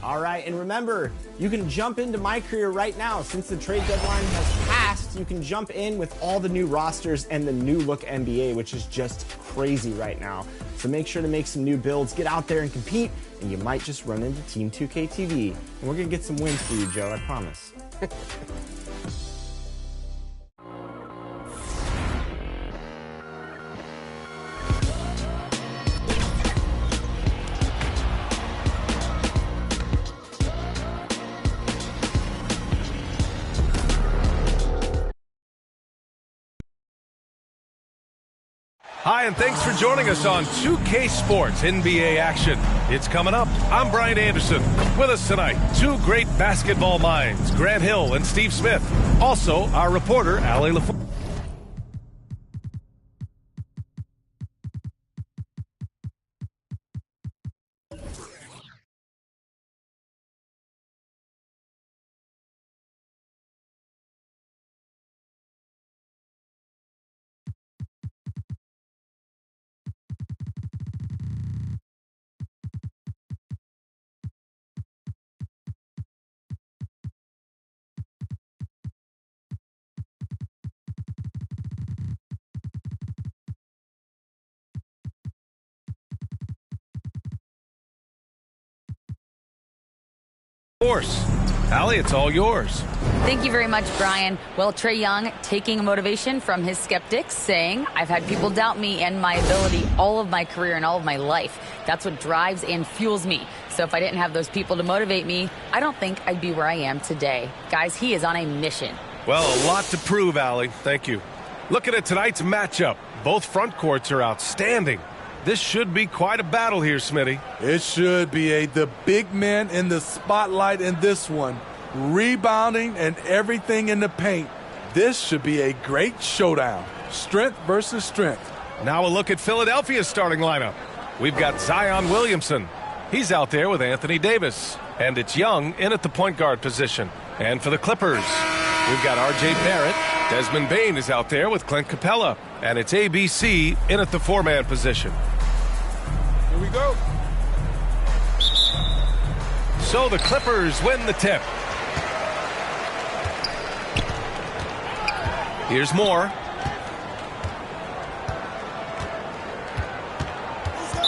All right, and remember, you can jump into my career right now. Since the trade deadline has passed, you can jump in with all the new rosters and the new look NBA, which is just crazy right now. So make sure to make some new builds, get out there and compete, and you might just run into Team 2K TV. And we're going to get some wins for you, Joe, I promise. Hi, and thanks for joining us on 2K Sports NBA action. It's coming up. I'm Brian Anderson. With us tonight, two great basketball minds, Grant Hill and Steve Smith. Also, our reporter, Allie LaFleur. Of course. Allie, it's all yours. Thank you very much, Brian. Well, Trae Young taking motivation from his skeptics, saying, I've had people doubt me and my ability all of my career and all of my life. That's what drives and fuels me. So if I didn't have those people to motivate me, I don't think I'd be where I am today. Guys, he is on a mission. Well, a lot to prove, Allie. Thank you. Looking at tonight's matchup, both front courts are outstanding. This should be quite a battle here, Smitty. It should be the big men in the spotlight in this one. Rebounding and everything in the paint. This should be a great showdown. Strength versus strength. Now a look at Philadelphia's starting lineup. We've got Zion Williamson. He's out there with Anthony Davis. And it's Young in at the point guard position. And for the Clippers, we've got R.J. Barrett. Desmond Bane is out there with Clint Capella. And it's ABC in at the four-man position. Here we go. So the Clippers win the tip. Here's Moore.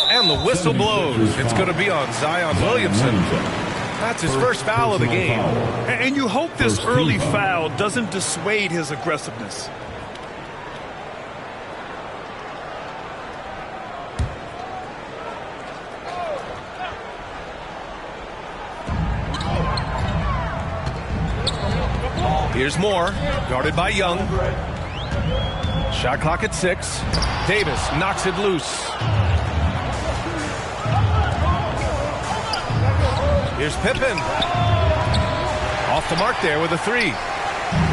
And the whistle blows. It's going to be on Zion Williamson. That's his first foul of the game. And you hope this early foul doesn't dissuade his aggressiveness. Here's Moore, guarded by Young. Shot clock at 6. Davis knocks it loose. Here's Pippen. Off the mark there with a 3.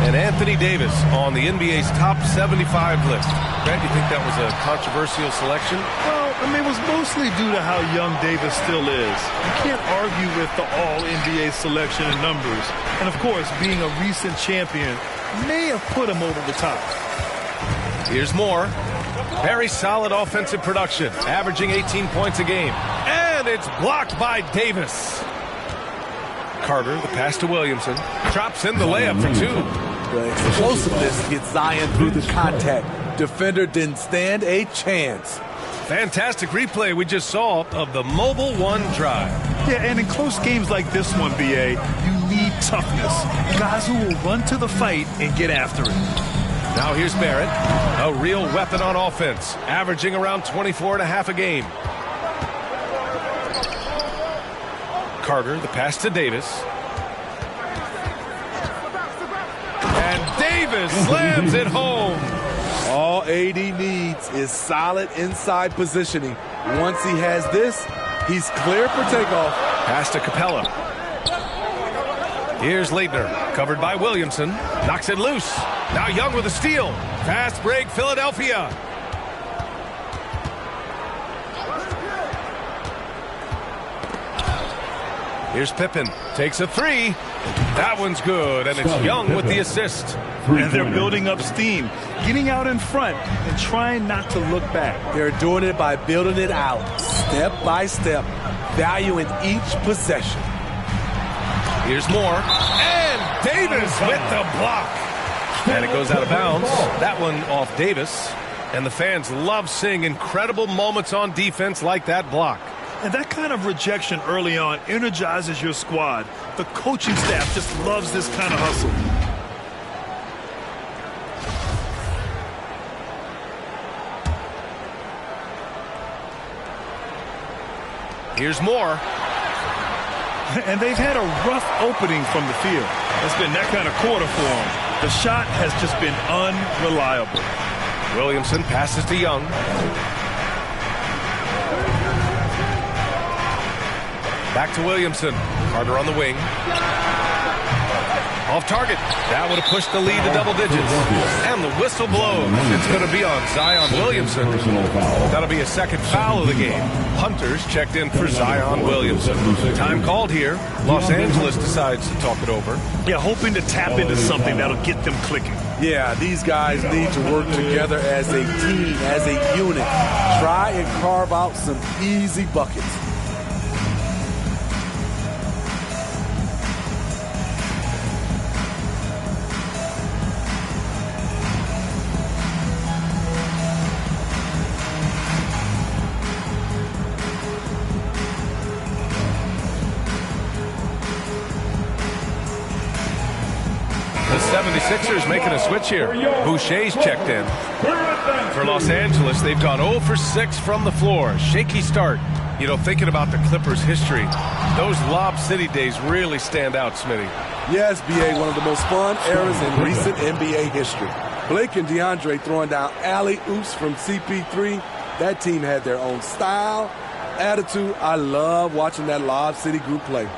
And Anthony Davis on the NBA's top 75 list. Grant, you think that was a controversial selection? Well, I mean, it was mostly due to how young Davis still is. You can't argue with the all-NBA selection and numbers. And, of course, being a recent champion may have put him over the top. Here's Moore. Very solid offensive production, averaging 18 points a game. And it's blocked by Davis. Carter, the pass to Williamson. Drops in the layup for 2. The explosiveness gets Zion through the contact. Defender didn't stand a chance. Fantastic replay we just saw of the Mobile One drive. Yeah, and in close games like this one, BA, you need toughness. Guys who will run to the fight and get after it. Now here's Barrett, a real weapon on offense, averaging around 24.5 a game. Carter, the pass to Davis. And Davis slams it home. All AD needs is solid inside positioning. Once he has this, he's clear for takeoff. Pass to Capella. Here's Leitner, covered by Williamson. Knocks it loose. Now Young with a steal. Fast break, Philadelphia. Here's Pippen. Takes a three. That one's good, and it's Young with the assist. And they're building up steam, getting out in front and trying not to look back. They're doing it by building it out, step by step, valuing each possession. Here's more. And Davis with the block. And it goes out of bounds. That one off Davis. And the fans love seeing incredible moments on defense like that block. And that kind of rejection early on energizes your squad. The coaching staff just loves this kind of hustle. Here's more. And they've had a rough opening from the field. It's been that kind of quarter for them. The shot has just been unreliable. Williamson passes to Young. Back to Williamson. Carter on the wing. Off target. That would have pushed the lead to double digits. And the whistle blows. It's going to be on Zion Williamson. That'll be a second foul of the game. Hunters checked in for Zion Williamson. Time called here. Los Angeles decides to talk it over. Yeah, hoping to tap into something that'll get them clicking. Yeah, these guys need to work together as a team, as a unit. Try and carve out some easy buckets. The 76ers making a switch here. Boucher's checked in. For Los Angeles, they've gone 0 for 6 from the floor. Shaky start. You know, thinking about the Clippers' history, those Lob City days really stand out, Smitty. Yes, BA, one of the most fun eras in recent NBA history. Blake and DeAndre throwing down alley-oops from CP3. That team had their own style, attitude. I love watching that Lob City group play.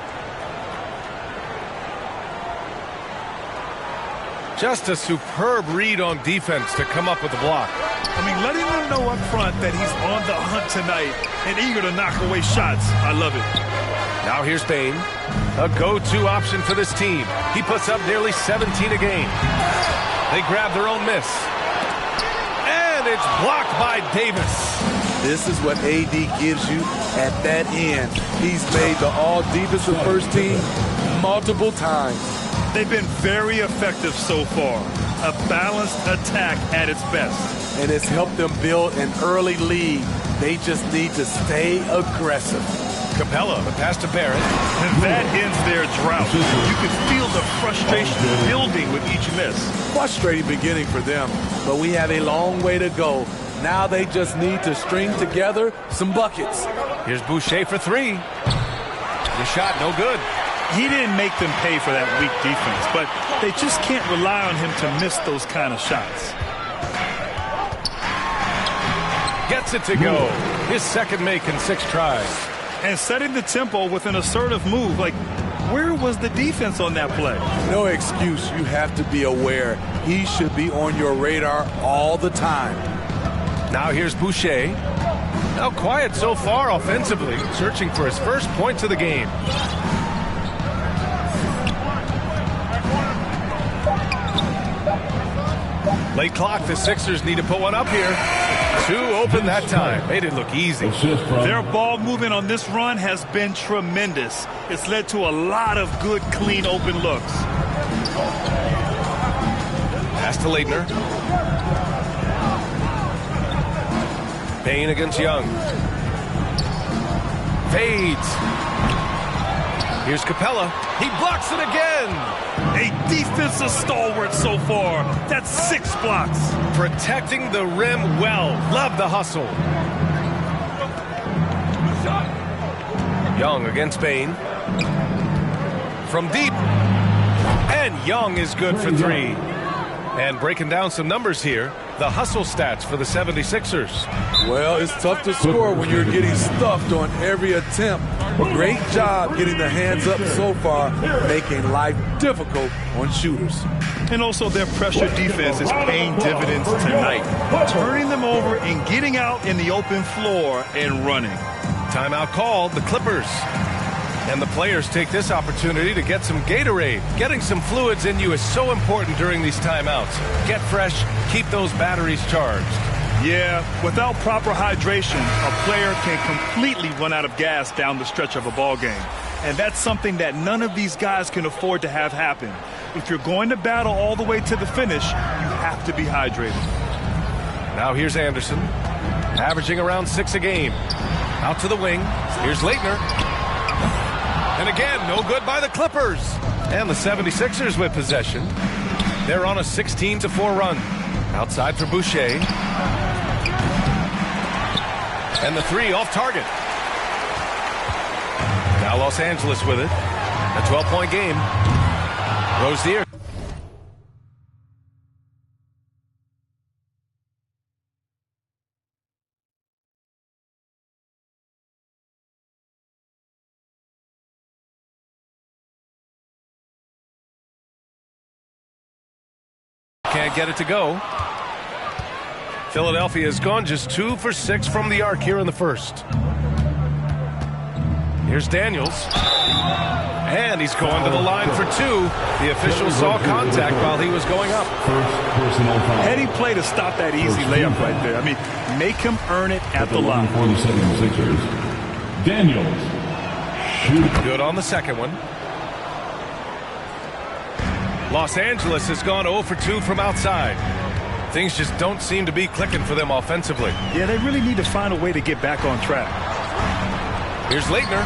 Just a superb read on defense to come up with the block. I mean, letting them know up front that he's on the hunt tonight and eager to knock away shots. I love it. Now here's Bane, a go-to option for this team. He puts up nearly 17 a game. They grab their own miss. And it's blocked by Davis. This is what AD gives you at that end. He's made the all-defensive first team multiple times. They've been very effective so far. A balanced attack at its best. And it's helped them build an early lead. They just need to stay aggressive. Capella, the pass to Barrett. And that ends their drought. You can feel the frustration building with each miss. Frustrating beginning for them, but we have a long way to go. Now they just need to string together some buckets. Here's Boucher for three. The shot, no good. He didn't make them pay for that weak defense, but they just can't rely on him to miss those kind of shots. Gets it to go. His second make in 6 tries. And setting the tempo with an assertive move. Like, where was the defense on that play? No excuse. You have to be aware. He should be on your radar all the time. Now here's Boucher. Now quiet so far offensively, searching for his first points of the game. Late clock, the Sixers need to put one up here. 2 open that time. Made it look easy. Their ball movement on this run has been tremendous. It's led to a lot of good, clean, open looks. Pass to Leitner. Payne against Young. Fades. Here's Capella. He blocks it again. A defensive stalwart so far. That's 6 blocks. Protecting the rim well. Love the hustle. Young against Bane. From deep. And Young is good for 3. And breaking down some numbers here, the hustle stats for the 76ers. Well, it's tough to score when you're getting stuffed on every attempt. Great job getting the hands up so far, making life difficult on shooters. And also their pressure defense is paying dividends tonight, turning them over and getting out in the open floor and running. Timeout called, the Clippers. And the players take this opportunity to get some Gatorade. Getting some fluids in you is so important during these timeouts. Get fresh, keep those batteries charged. Yeah, without proper hydration, a player can completely run out of gas down the stretch of a ball game. And that's something that none of these guys can afford to have happen. If you're going to battle all the way to the finish, you have to be hydrated. Now here's Anderson, averaging around 6 a game. Out to the wing. Here's Leitner. And again, no good by the Clippers. And the 76ers with possession. They're on a 16-4 run. Outside for Boucher. And the three off target. Now Los Angeles with it. A 12-point game. Rozier. Can't get it to go. Philadelphia has gone just 2 for 6 from the arc here in the first. Here's Daniels. And he's going to the line for 2. The official saw contact while he was going up. Heady play to stop that easy layup right there. I mean, make him earn it at the line. Daniels. Good on the second one. Los Angeles has gone 0 for 2 from outside. Things just don't seem to be clicking for them offensively. Yeah, they really need to find a way to get back on track. Here's Leitner.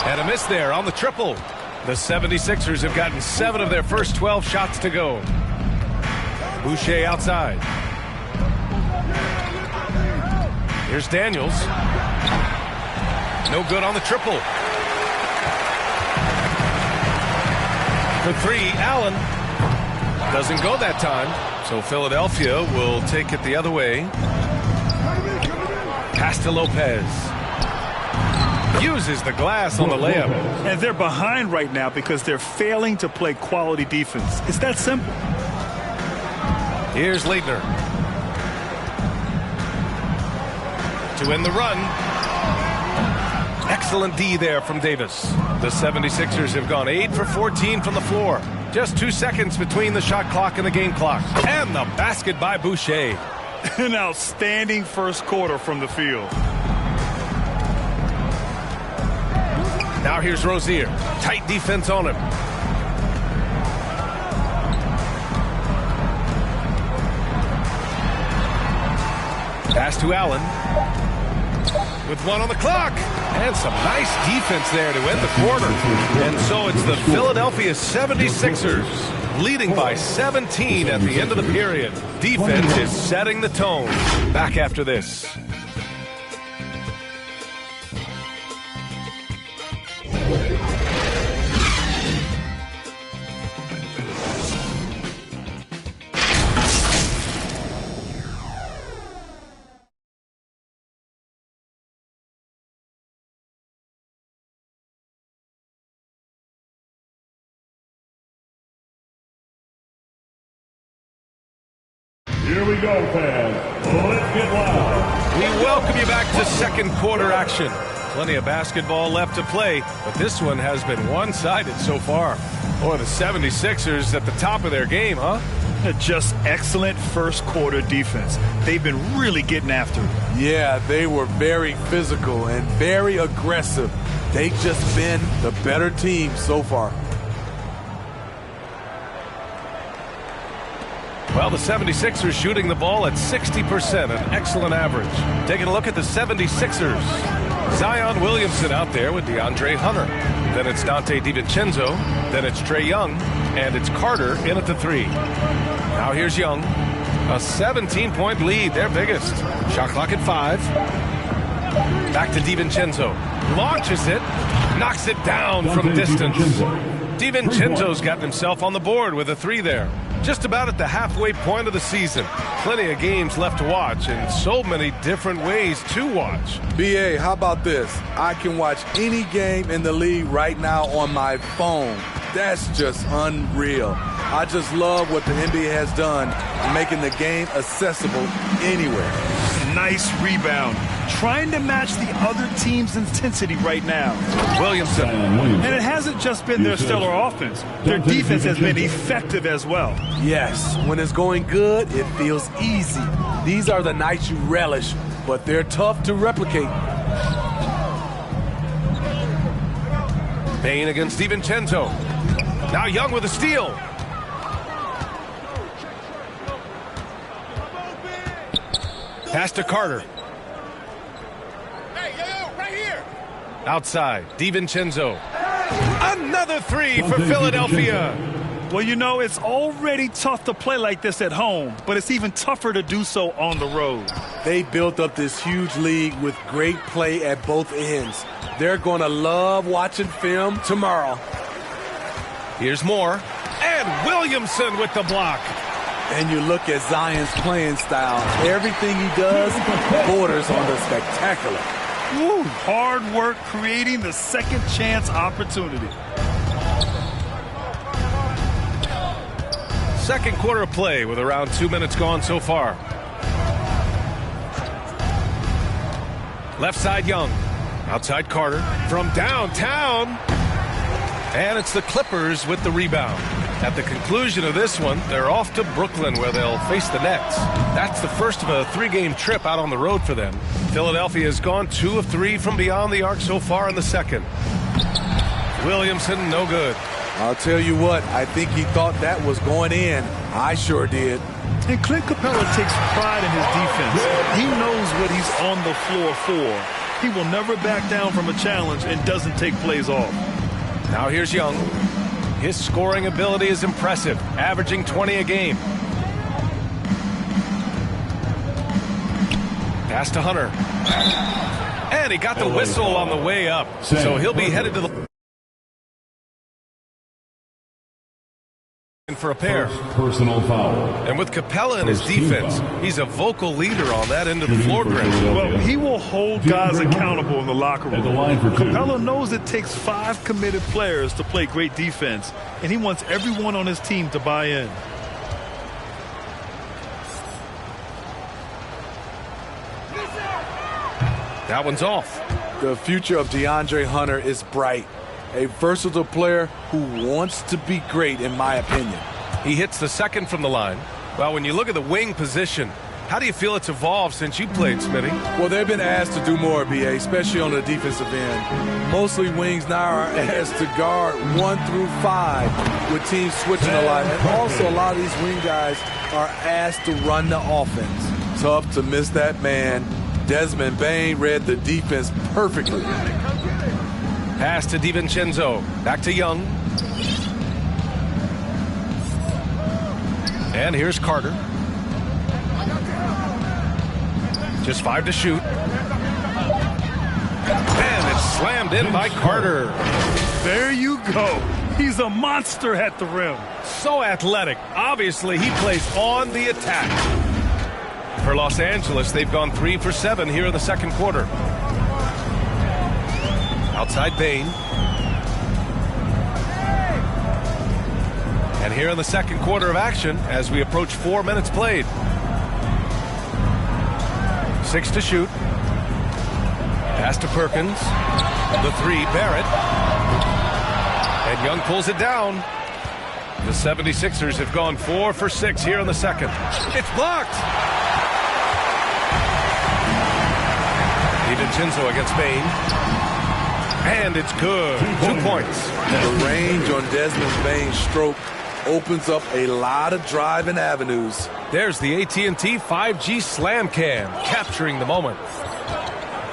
And a miss there on the triple. The 76ers have gotten 7 of their first 12 shots to go. Boucher outside. Here's Daniels. No good on the triple. For 3, Allen. Doesn't go that time. So Philadelphia will take it the other way. Pass to Lopez. Uses the glass on the layup. And they're behind right now because they're failing to play quality defense. It's that simple. Here's Leitner. To win the run. Excellent D there from Davis. The 76ers have gone 8 for 14 from the floor. Just 2 seconds between the shot clock and the game clock. And the basket by Boucher. An outstanding first quarter from the field. Now here's Rozier. Tight defense on him. Pass to Allen. With 1 on the clock. And some nice defense there to end the quarter. And so it's the Philadelphia 76ers leading by 17 at the end of the period. Defense is setting the tone. Back after this. Here we go, fans. Let's get loud. We welcome you back to second quarter action. Plenty of basketball left to play, but this one has been one-sided so far. Boy, the 76ers at the top of their game, huh? Just excellent first quarter defense. They've been really getting after it. Yeah, they were very physical and very aggressive. They've just been the better team so far. Well, the 76ers shooting the ball at 60%, an excellent average. Taking a look at the 76ers. Zion Williamson out there with DeAndre Hunter. Then it's Dante DiVincenzo. Then it's Trae Young. And it's Carter in at the 3. Now here's Young. A 17-point lead, their biggest. Shot clock at 5. Back to DiVincenzo. Launches it. Knocks it down from distance. DiVincenzo's gotten himself on the board with a 3 there. Just about at the halfway point of the season. Plenty of games left to watch and so many different ways to watch. BA, how about this? I can watch any game in the league right now on my phone. That's just unreal. I just love what the NBA has done, making the game accessible anywhere. Nice rebound. Trying to match the other team's intensity right now. Williamson. And it hasn't just been their stellar offense. Their defense has been effective as well. Yes, when it's going good, it feels easy. These are the nights you relish, but they're tough to replicate. Payne against DiVincenzo. Now Young with a steal. Pass to Carter. Right here. Outside, DiVincenzo. Another three for Philadelphia. Well, you know, it's already tough to play like this at home, but it's even tougher to do so on the road. They built up this huge lead with great play at both ends. They're going to love watching film tomorrow. Here's more. And Williamson with the block. And you look at Zion's playing style. Everything he does borders on the spectacular. Woo, hard work creating the second chance opportunity. Second quarter of play with around 2 minutes gone so far. Left side Young. Outside Carter. From downtown. And it's the Clippers with the rebound. At the conclusion of this one, they're off to Brooklyn where they'll face the Nets. That's the first of a 3-game trip out on the road for them. Philadelphia has gone 2 of 3 from beyond the arc so far in the second. Williamson, no good. I'll tell you what, I think he thought that was going in. I sure did. And Clint Capella takes pride in his defense. He knows what he's on the floor for. He will never back down from a challenge and doesn't take plays off. Now here's Young. His scoring ability is impressive, averaging 20 a game. Pass to Hunter. And he got the whistle on the way up. So he'll be headed to the for a pair. Personal foul. And with Capella in his defense, he's a vocal leader on that end of the floor grid. Well, he will hold guys accountable in the locker room. At the line for 2. Capella knows it takes 5 committed players to play great defense, and he wants everyone on his team to buy in. That one's off. The future of DeAndre Hunter is bright. A versatile player who wants to be great, in my opinion. He hits the second from the line. Well, when you look at the wing position, how do you feel it's evolved since you played, Smitty? Well, they've been asked to do more, BA, especially on the defensive end. Mostly wings now are asked to guard 1 through 5 with teams switching a lot. And also a lot of these wing guys are asked to run the offense. Tough to miss that man. Desmond Bane read the defense perfectly. Pass to DiVincenzo. Back to Young. And here's Carter. Just 5 to shoot. And it's slammed in by Carter. There you go. He's a monster at the rim. So athletic. Obviously, he plays on the attack. For Los Angeles, they've gone 3 for 7 here in the second quarter. Outside Bane. And here in the second quarter of action as we approach 4 minutes played. 6 to shoot. Pass to Perkins. The 3, Barrett. And Young pulls it down. The 76ers have gone 4 for 6 here in the second. It's blocked. DiVincenzo against Bane. And it's good. 2 points. The range on Desmond Bane's stroke opens up a lot of driving avenues. There's the AT&T 5G Slam Cam, capturing the moment.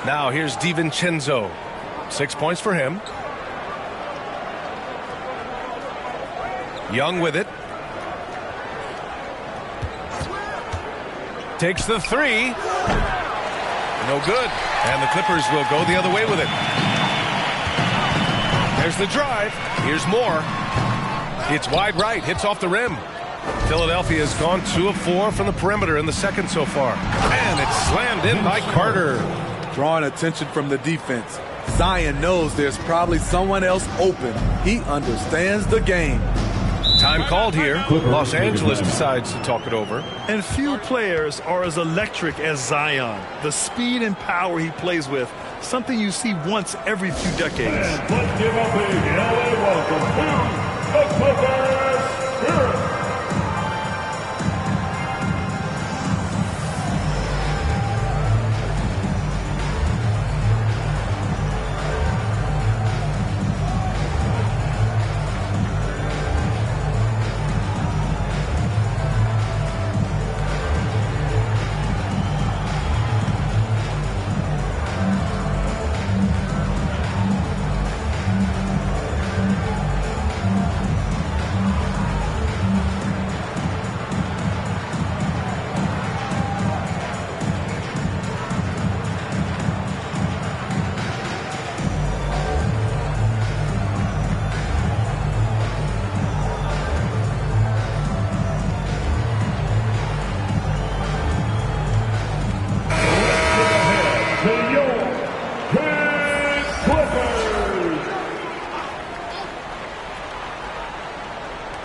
Now here's DiVincenzo. 6 points for him. Young with it. Takes the 3. No good. And the Clippers will go the other way with it. There's the drive. Here's more. It's wide right. Hits off the rim. Philadelphia has gone 2 of 4 from the perimeter in the second so far. And it's slammed in by Carter. Drawing attention from the defense. Zion knows there's probably someone else open. He understands the game. Time called here. Los Angeles decides to talk it over. And few players are as electric as Zion. The speed and power he plays with, something you see once every few decades. And let's give a big LA welcome to the Clippers Spirit.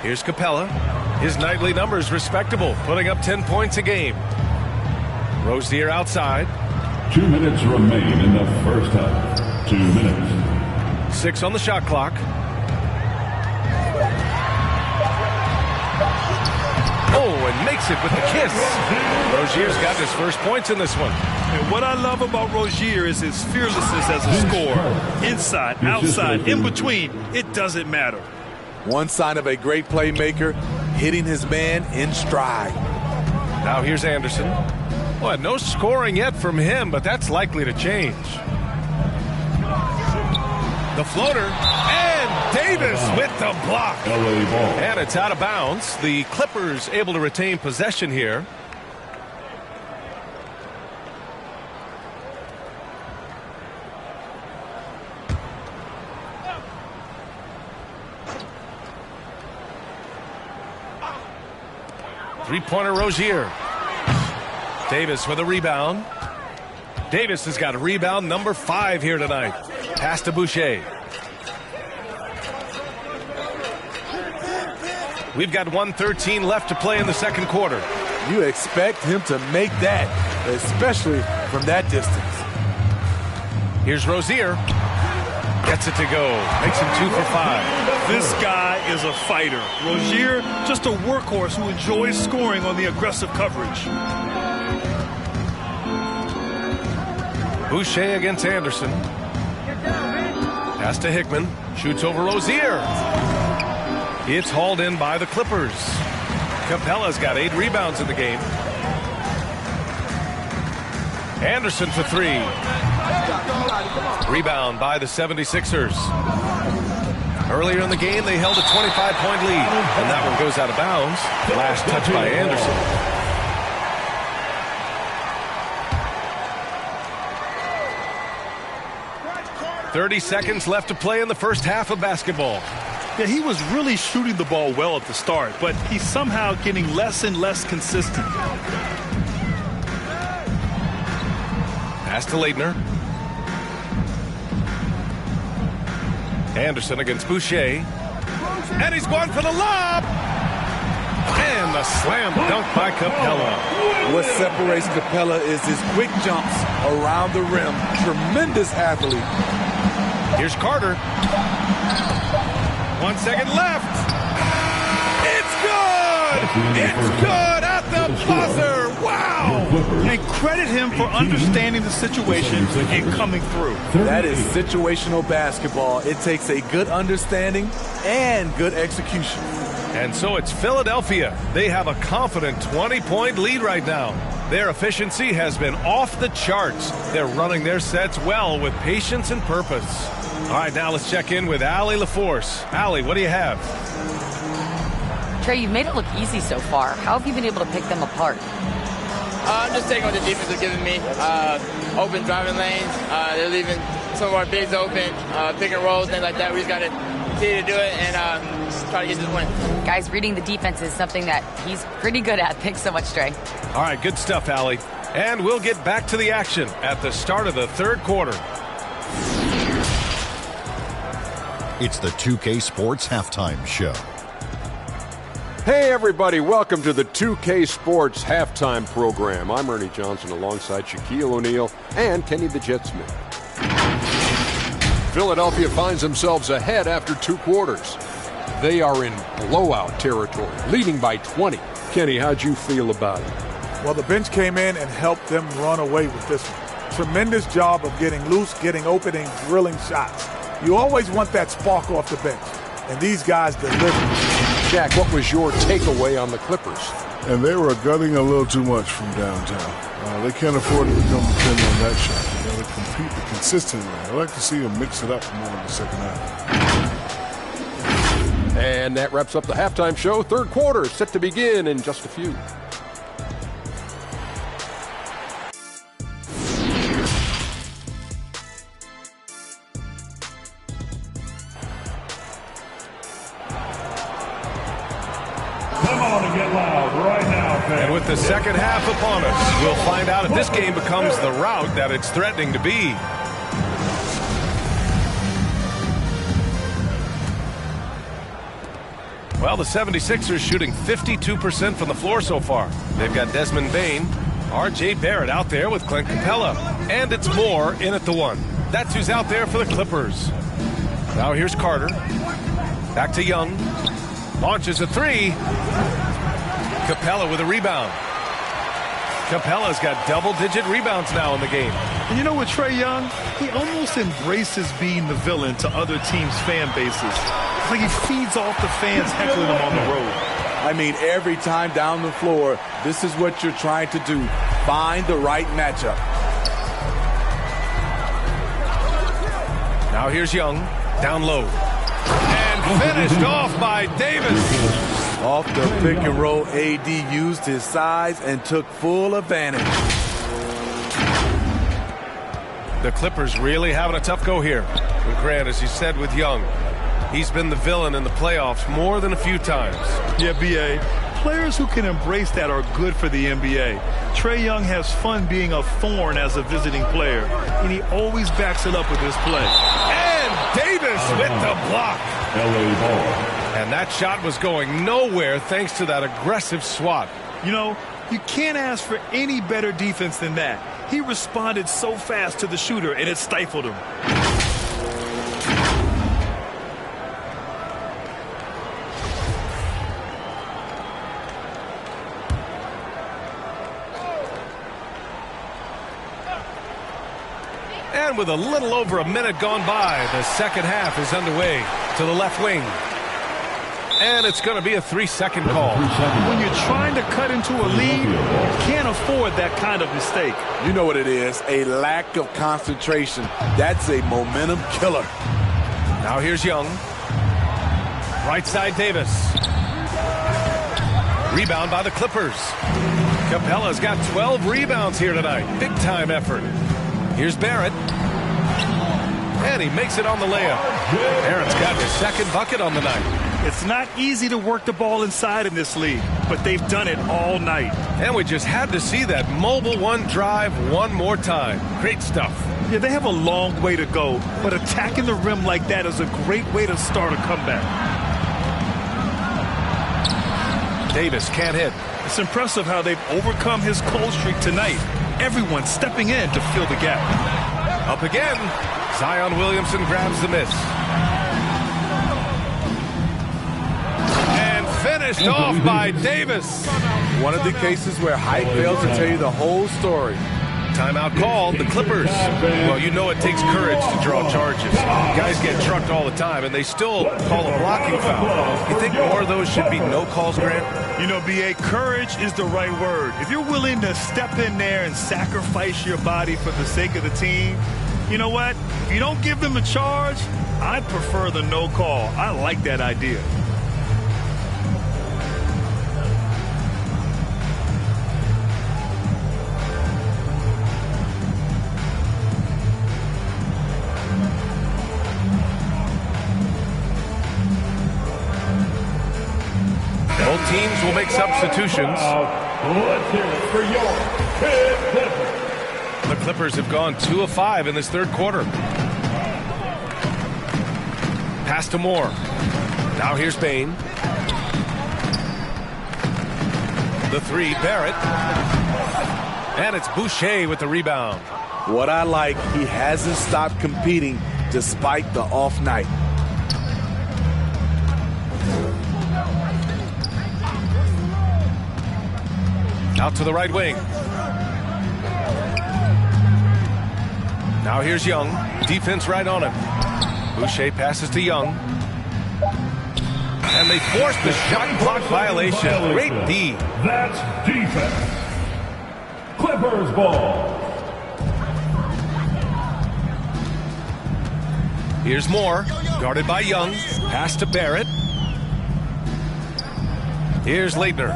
Here's Capella. His nightly numbers respectable, putting up 10 points a game. Rozier outside. 2 minutes remain in the first half. 2 minutes. 6 on the shot clock. Oh, and makes it with the kiss. Rozier's got his first points in this one. And what I love about Rozier is his fearlessness as a scorer. Inside, outside, in between, it doesn't matter. One sign of a great playmaker, hitting his man in stride. Now here's Anderson. Well, no scoring yet from him, but that's likely to change. The floater, and Davis with the block. LA ball. And it's out of bounds. The Clippers able to retain possession here. Three-pointer Rozier. Davis with a rebound. Davis has got a rebound number 5 here tonight. Pass to Boucher. We've got 1:13 left to play in the second quarter. You expect him to make that, especially from that distance. Here's Rozier. Gets it to go. Makes him 2 for 5. This guy is a fighter. Rozier, just a workhorse who enjoys scoring on the aggressive coverage. Boucher against Anderson. Pass to Hickman. Shoots over Rozier. It's hauled in by the Clippers. Capella's got 8 rebounds in the game. Anderson for 3. Rebound by the 76ers. Earlier in the game, they held a 25-point lead, and that one goes out of bounds. Last touch by Anderson. .30 seconds left to play in the first half of basketball. Yeah, he was really shooting the ball well at the start, but he's somehow getting less and less consistent. Pass to Leitner. Anderson against Boucher. And he's going for the lob. And the slam dunk by Capella. What separates Capella is his quick jumps around the rim. Tremendous athlete. Here's Carter. 1 second left. It's good! It's good at the buzzer! Wow! And credit him for understanding the situation and coming through. That is situational basketball. It takes a good understanding and good execution. And so it's Philadelphia. They have a confident 20-point lead right now. Their efficiency has been off the charts. They're running their sets well with patience and purpose. All right, now let's check in with Allie LaForce. Allie, what do you have? Trae, you've made it look easy so far. How have you been able to pick them apart? I'm just taking what the defense is giving me. Open driving lanes. They're leaving some of our bigs open, pick and rolls, things like that. We just got to continue to do it and try to get this win. Guys, reading the defense is something that he's pretty good at. Thanks so much, Trae. All right, good stuff, Allie. And we'll get back to the action at the start of the third quarter. It's the 2K Sports Halftime Show. Hey everybody, welcome to the 2K Sports Halftime Program. I'm Ernie Johnson alongside Shaquille O'Neal and Kenny the Jet Smith. Philadelphia finds themselves ahead after 2 quarters. They are in blowout territory, leading by 20. Kenny, how'd you feel about it? Well, the bench came in and helped them run away with this one. Tremendous job of getting loose, getting open, and drilling shots. You always want that spark off the bench, and these guys delivered. Jack, what was your takeaway on the Clippers? And they were gutting a little too much from downtown. They can't afford to become dependent on that shot. They got to compete consistently. I'd like to see them mix it up more in the second half. And that wraps up the halftime show. Third quarter set to begin in just a few. And with the second half upon us, we'll find out if this game becomes the rout that it's threatening to be. Well, the 76ers shooting 52% from the floor so far. They've got Desmond Bane, R.J. Barrett out there with Clint Capella. And it's Moore in at the 1. That's who's out there for the Clippers. Now here's Carter. Back to Young. Launches a 3. Capella with a rebound. Capella's got double-digit rebounds now in the game. And you know what, Trae Young? He almost embraces being the villain to other teams' fan bases. It's like he feeds off the fans heckling him on the road. I mean, every time down the floor, this is what you're trying to do. Find the right matchup. Now here's Young, down low. And finished off by Davis. Off the pick and roll, AD used his size and took full advantage. The Clippers really having a tough go here. And Grant, as you said with Young, he's been the villain in the playoffs more than a few times. Yeah, B.A. Players who can embrace that are good for the NBA. Trae Young has fun being a thorn as a visiting player, and he always backs it up with his play. And Davis with the block. LA ball. And that shot was going nowhere thanks to that aggressive swat. You know, you can't ask for any better defense than that. He responded so fast to the shooter, and it stifled him. And with a little over a minute gone by, the second half is underway to the left wing. And it's going to be a 3-second call. When you're trying to cut into a lead, you can't afford that kind of mistake. You know what it is, a lack of concentration. That's a momentum killer. Now here's Young. Right side Davis. Rebound by the Clippers. Capella's got 12 rebounds here tonight. Big time effort. Here's Barrett. And he makes it on the layup. Barrett's got his second bucket on the night. It's not easy to work the ball inside in this league, but they've done it all night. And we just had to see that mobile one drive one more time. Great stuff. Yeah, they have a long way to go, but attacking the rim like that is a great way to start a comeback. Davis can't hit. It's impressive how they've overcome his cold streak tonight. Everyone stepping in to fill the gap. Up again. Zion Williamson grabs the miss. And finished off by Davis. One of the cases where height fails to tell you the whole story. Timeout called, the Clippers. Well, you know it takes courage to draw charges. Guys get trucked all the time, and they still call a blocking foul. You think more of those should be no calls, Grant? You know, B.A., courage is the right word. If you're willing to step in there and sacrifice your body for the sake of the team, you know what? If you don't give them a charge, I'd prefer the no call. I like that idea. Both teams will make substitutions. Let's hear it for your Clippers. The Clippers have gone 2 of 5 in this third quarter. Pass to Moore. Now here's Bane. The three, Barrett. And it's Boucher with the rebound. What I like, he hasn't stopped competing despite the off night. Out to the right wing. Now here's Young. Defense right on him. Boucher passes to Young. And they force the shot clock violation. Great D. That's defense. Clippers ball. Here's Moore. Guarded by Young. Pass to Barrett. Here's Leitner.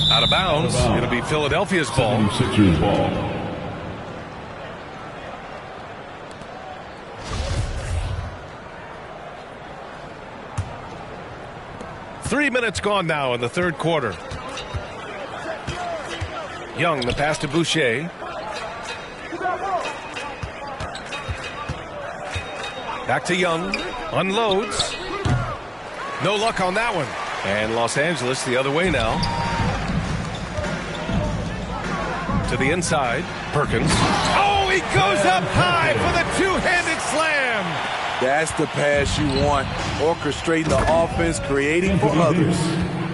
Out of bounds. It'll be Philadelphia's ball. 76ers ball. Three minutes gone now in the third quarter. Young, the pass to Boucher. Back to Young. Unloads. No luck on that one. And Los Angeles the other way now. To the inside. Perkins. Oh, he goes up high for the two-handed slam. That's the pass you want. Orchestrating the offense, creating for others.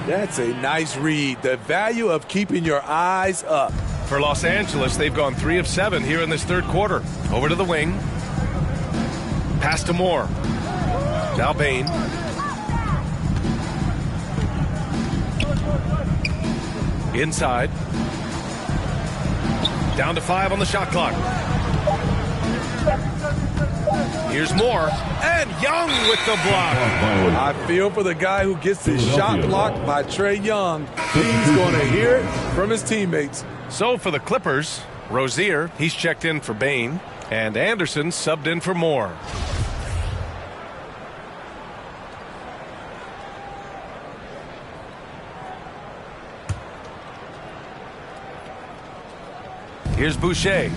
That's a nice read. The value of keeping your eyes up. For Los Angeles, they've gone 3 of 7 here in this third quarter. Over to the wing. Pass to Moore. Now Bain. Inside. Down to 5 on the shot clock. Here's Moore. And Young with the block. I feel for the guy who gets his shot blocked by Trae Young. He's going to hear it from his teammates. So for the Clippers, Rozier, he's checked in for Bain. And Anderson subbed in for Moore. Here's Boucher.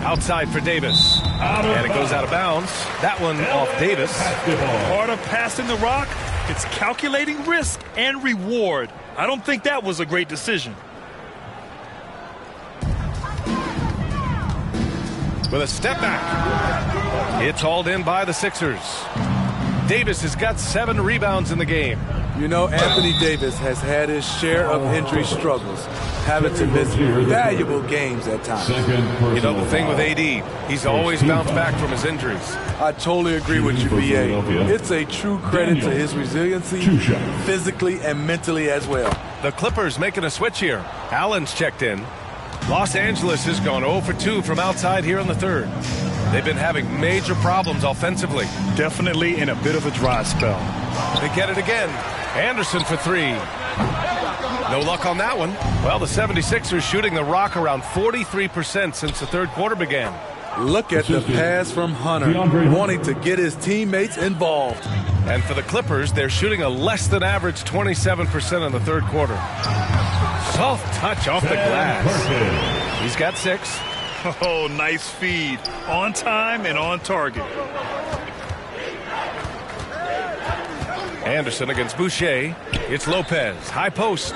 Outside for Davis. And it goes out of bounds. That one off Davis. Part of passing the rock, it's calculating risk and reward. I don't think that was a great decision. With a step back. It's hauled in by the Sixers. Davis has got 7 rebounds in the game. You know, Anthony Davis has had his share of injury struggles, having to miss valuable games at times. You know, the thing with AD, he's always bounced back from his injuries. I totally agree with you, B.A. It's a true credit to his resiliency, physically and mentally as well. The Clippers making a switch here. Allen's checked in. Los Angeles has gone 0 for 2 from outside here in the third. They've been having major problems offensively. Definitely in a bit of a dry spell. They get it again. Anderson for 3. No luck on that one. Well, the 76ers shooting the rock around 43% since the third quarter began. Look at the pass from Hunter, wanting to get his teammates involved. And for the Clippers, they're shooting a less than average 27% in the third quarter. Soft touch off the glass. He's got 6. Oh, nice feed. On time and on target. Anderson against Boucher. It's Lopez. High post.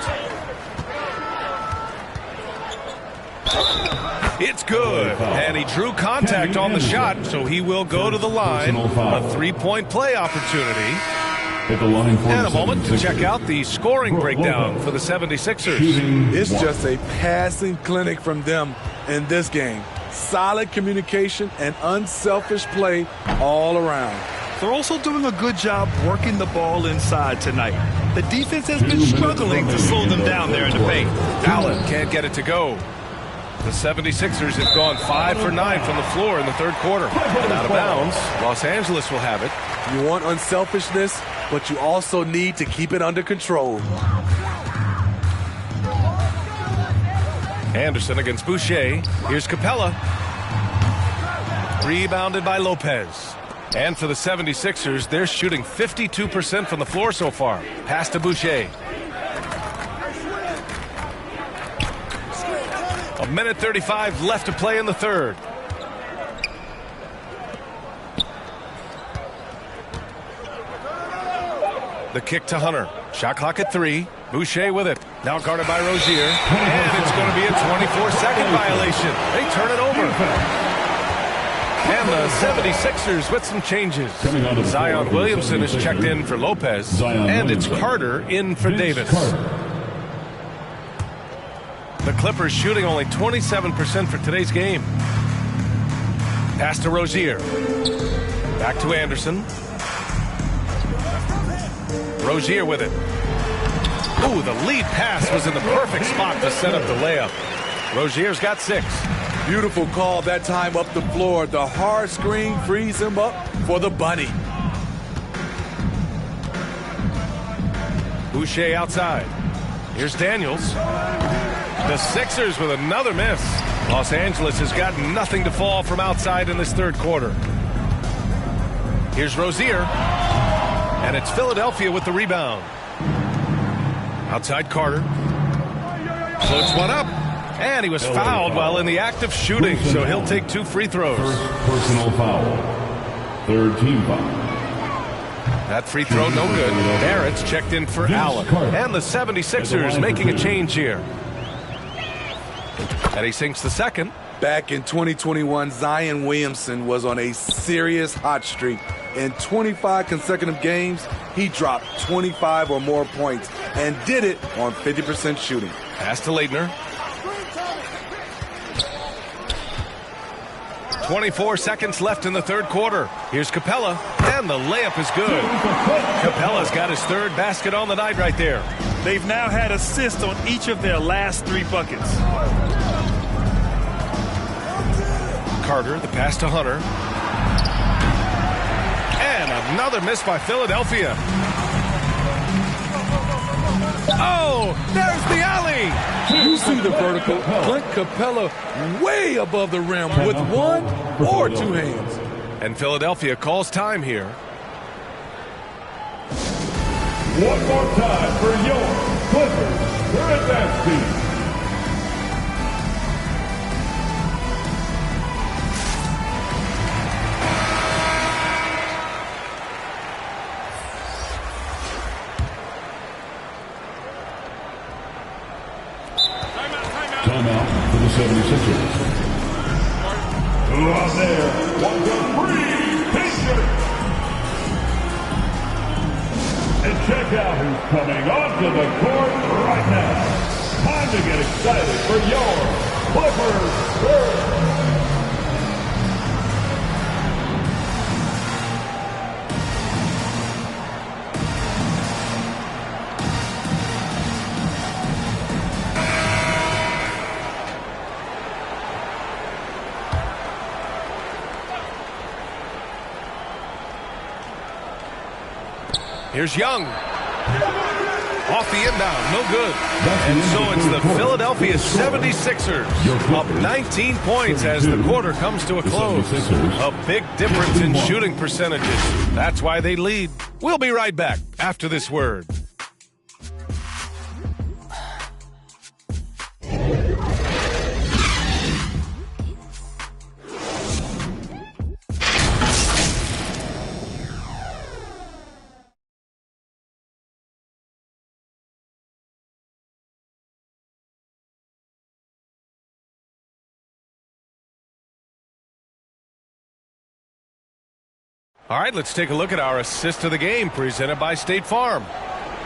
It's good. And he drew contact on the shot, so he will go to the line. A 3-point play opportunity. And a moment to check out the scoring breakdown for the 76ers. It's just a passing clinic from them in this game. Solid communication and unselfish play all around. They're also doing a good job working the ball inside tonight. The defense has been struggling to slow them down there in the paint. Allen can't get it to go. The 76ers have gone 5 for 9 from the floor in the third quarter. And out of bounds, Los Angeles will have it. You want unselfishness, but you also need to keep it under control. Anderson against Boucher. Here's Capella. Rebounded by Lopez. And for the 76ers, they're shooting 52% from the floor so far. Pass to Boucher. 1:35 left to play in the third. The kick to Hunter. Shot clock at 3. Boucher with it. Now guarded by Rozier. And it's going to be a 24-second violation. They turn it over. And the 76ers with some changes. Zion Williamson is checked in for Lopez. And it's Carter in for Davis. The Clippers shooting only 27% for today's game. Pass to Rozier. Back to Anderson. Rozier with it. Ooh, the lead pass was in the perfect spot to set up the layup. Rozier's got 6. Beautiful call that time up the floor. The hard screen frees him up for the bunny. Boucher outside. Here's Daniels. The Sixers with another miss. Los Angeles has got nothing to fall from outside in this third quarter. Here's Rozier. And it's Philadelphia with the rebound. Outside Carter. Floats one up. And he was fouled while in the act of shooting, so he'll take 2 free throws. First personal foul. Third team foul. That free throw no good. Barrett's checked in for Allen. And the 76ers making a change here. And he sinks the second. Back in 2021, Zion Williamson was on a serious hot streak. In 25 consecutive games, he dropped 25 or more points and did it on 50% shooting. Pass to Leitner. 24 seconds left in the third quarter. Here's Capella, and the layup is good. Capella's got his 3rd basket on the night right there. They've now had assists on each of their last 3 buckets. Carter, the pass to Hunter. And another miss by Philadelphia. Oh, there's the alley. You see the vertical. Clint Capella way above the rim with 1 or 2 hands. And Philadelphia calls time here. One more time for your Clippers, their advance team. Timeout for the 76ers. Who out there wants a free t-shirt? And check out who's coming onto the court right now. Time to get excited for your Clippers first. Here's Young. Off the inbound, no good. And so it's the Philadelphia 76ers up 19 points as the quarter comes to a close. A big difference in shooting percentages. That's why they lead. We'll be right back after this word. All right, let's take a look at our assist of the game presented by State Farm.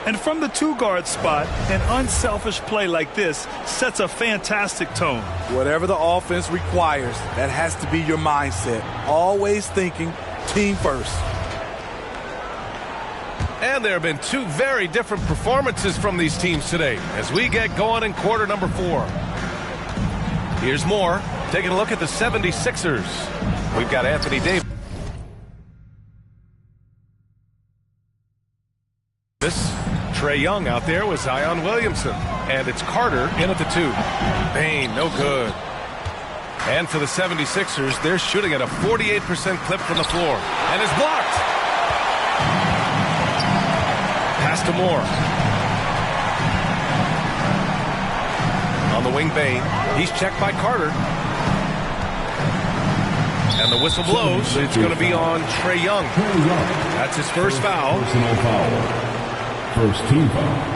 And from the 2-guard spot, an unselfish play like this sets a fantastic tone. Whatever the offense requires, that has to be your mindset. Always thinking team first. And there have been 2 very different performances from these teams today as we get going in quarter number 4. Here's more. Taking a look at the 76ers. We've got Anthony Davis. Trae Young out there with Zion Williamson. And it's Carter in at the 2. Bain, no good. And for the 76ers, they're shooting at a 48% clip from the floor. And is blocked. Pass to Moore. On the wing, Bain. He's checked by Carter. And the whistle blows. It's going to be on Trae Young. That's his first foul. First team foul.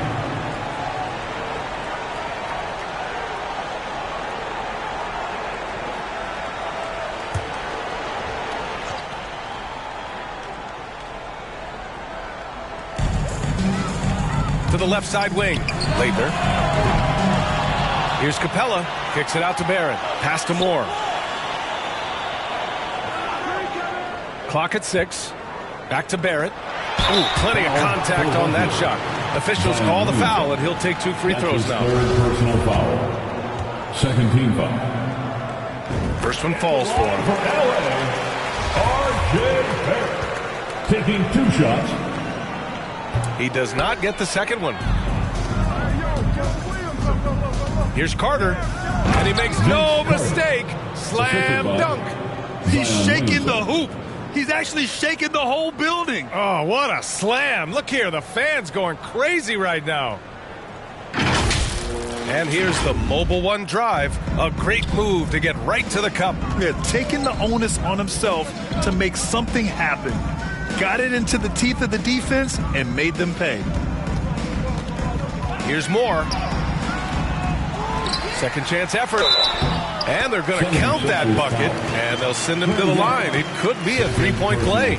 To the left side wing. Leitner. Here's Capella. Kicks it out to Barrett. Pass to Moore. Clock at 6. Back to Barrett. Ooh, plenty of contact on that shot. Officials call the foul, and he'll take 2 free throws now. Third personal foul. Second team foul. First one falls for him. For LA, R.J. Barrett. Taking 2 shots. He does not get the second one. Here's Carter, and he makes no mistake. Slam dunk. He's shaking the hoop. He's actually shaking the whole building. Oh, what a slam. Look here, the fans going crazy right now. And here's the mobile one drive. A great move to get right to the cup. Yeah, taking the onus on himself to make something happen. Got it into the teeth of the defense and made them pay. Here's Moore. Second chance effort. And they're going to count that bucket, and they'll send him to the line. It could be a three-point play.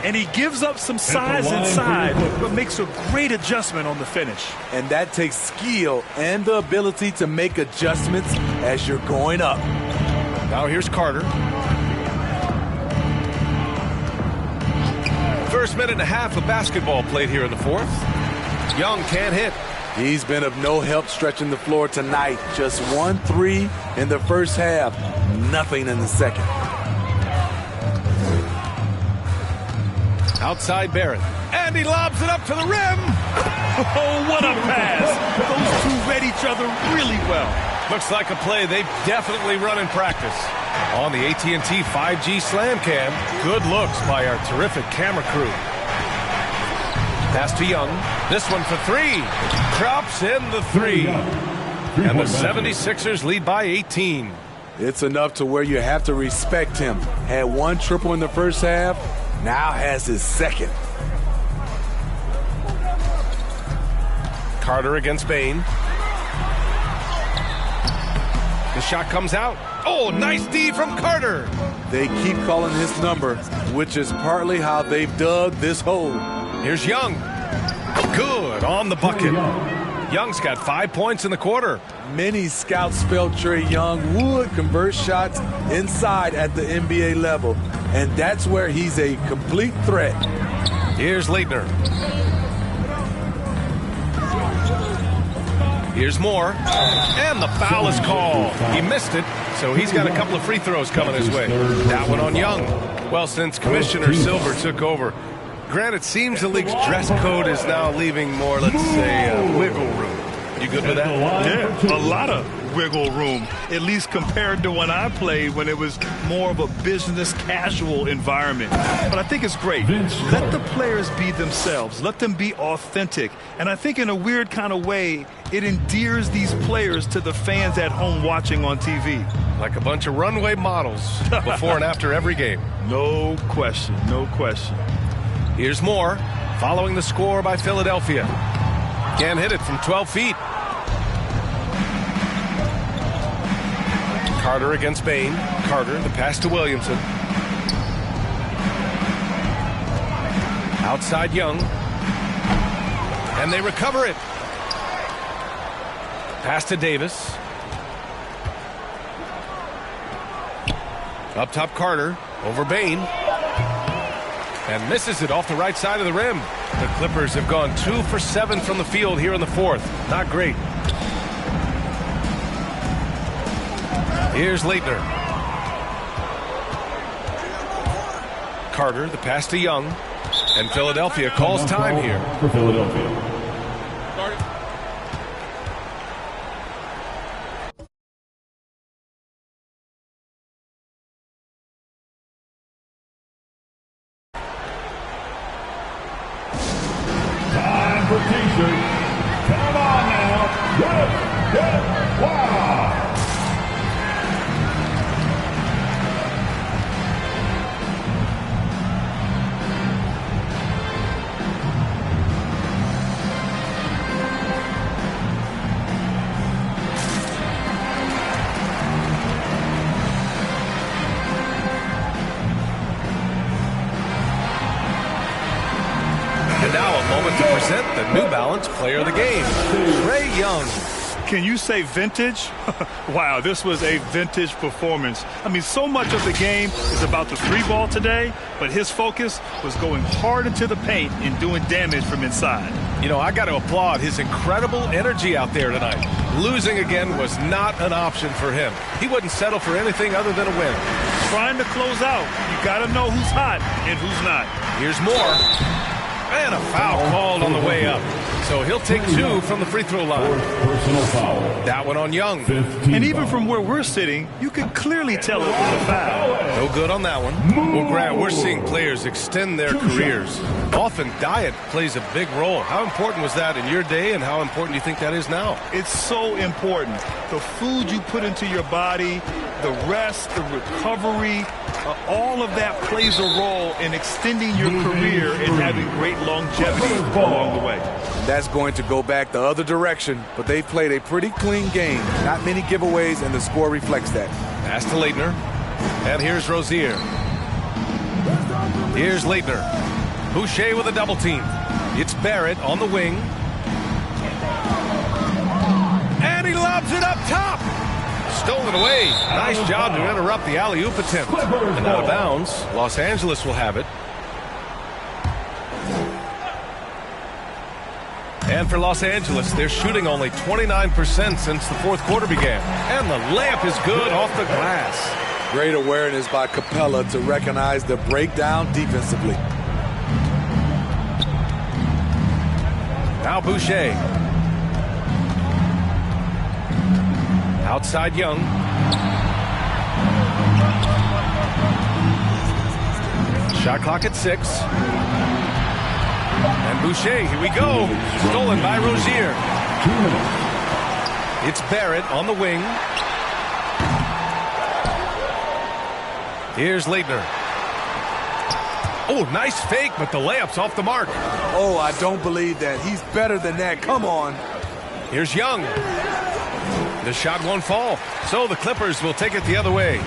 And he gives up some size inside, but makes a great adjustment on the finish. And that takes skill and the ability to make adjustments as you're going up. Now here's Carter. First minute and a half of basketball played here in the fourth. Young can't hit. He's been of no help stretching the floor tonight. Just 1 3 in the first half. Nothing in the second. Outside Barrett. And he lobs it up to the rim. Oh, what a pass. Those two read each other really well. Looks like a play they've definitely run in practice. On the AT&T 5G Slam Cam, good looks by our terrific camera crew. Pass to Young. This one for 3. Drops in the 3. And the 76ers lead by 18. It's enough to where you have to respect him. Had 1 triple in the first half, now has his second. Carter against Bain. The shot comes out. Oh, nice D from Carter. They keep calling his number, which is partly how they've dug this hole. Here's Young. Good on the bucket. Young's got 5 points in the quarter. Many scouts felt Trae Young would convert shots inside at the NBA level, and that's where he's a complete threat. Here's Leitner. Here's Moore. And the foul is called. He missed it, so he's got a couple of free throws coming his way. That one on Young. Well, since Commissioner Silver took over, Grant, it seems the league's dress code is now leaving more, let's say, wiggle room. You good with that? Yeah, a lot of wiggle room, at least compared to when I played, when it was more of a business casual environment. But I think it's great. Let the players be themselves. Let them be authentic. And I think in a weird kind of way, it endears these players to the fans at home watching on TV. Like a bunch of runway models before and after every game. No question, no question. Here's Moore, following the score by Philadelphia. Can't hit it from 12 feet. Carter against Bain. Carter, the pass to Williamson. Outside Young. And they recover it. Pass to Davis. Up top Carter, over Bain. And misses it off the right side of the rim. The Clippers have gone 2 for 7 from the field here in the fourth. Not great. Here's Leitner. Carter, the pass to Young. And Philadelphia calls time here. For Philadelphia. Time for T-shirts. Come on now. Let's get wild. Conference Player of the Game, Trae Young. Can you say vintage? Wow, this was a vintage performance. I mean, so much of the game is about the three ball today, but his focus was going hard into the paint and doing damage from inside. You know, I got to applaud his incredible energy out there tonight. Losing again was not an option for him. He wouldn't settle for anything other than a win. Trying to close out, you got to know who's hot and who's not. Here's more. And a foul called on the way up. So he'll take 2 from the free throw line. Personal foul. That one on Young. And even from where we're sitting, you can clearly tell it was a foul. No good on that one. Well, Grant, we're seeing players extend their careers. Often diet plays a big role. How important was that in your day, and how important do you think that is now? It's so important. The food you put into your body, the rest, the recovery, all of that plays a role in extending your career and having great longevity along the way. That's going to go back the other direction, but they played a pretty clean game. Not many giveaways, and the score reflects that. Pass to Leitner. And here's Rozier. Here's Leitner. Boucher with a double team. It's Barrett on the wing. And he lobs it up top. Stolen away. Nice job to interrupt the alley-oop attempt. And out of bounds. Los Angeles will have it. And for Los Angeles, they're shooting only 29% since the fourth quarter began. And the layup is good off the glass. Great awareness by Capella to recognize the breakdown defensively. Now Boucher. Outside Young. Shot clock at 6. And Boucher, here we go. Stolen by Rozier. 2 minutes. It's Barrett on the wing. Here's Leitner. Oh, nice fake, but the layup's off the mark. Oh, I don't believe that. He's better than that. Come on. Here's Young. The shot won't fall, so the Clippers will take it the other way.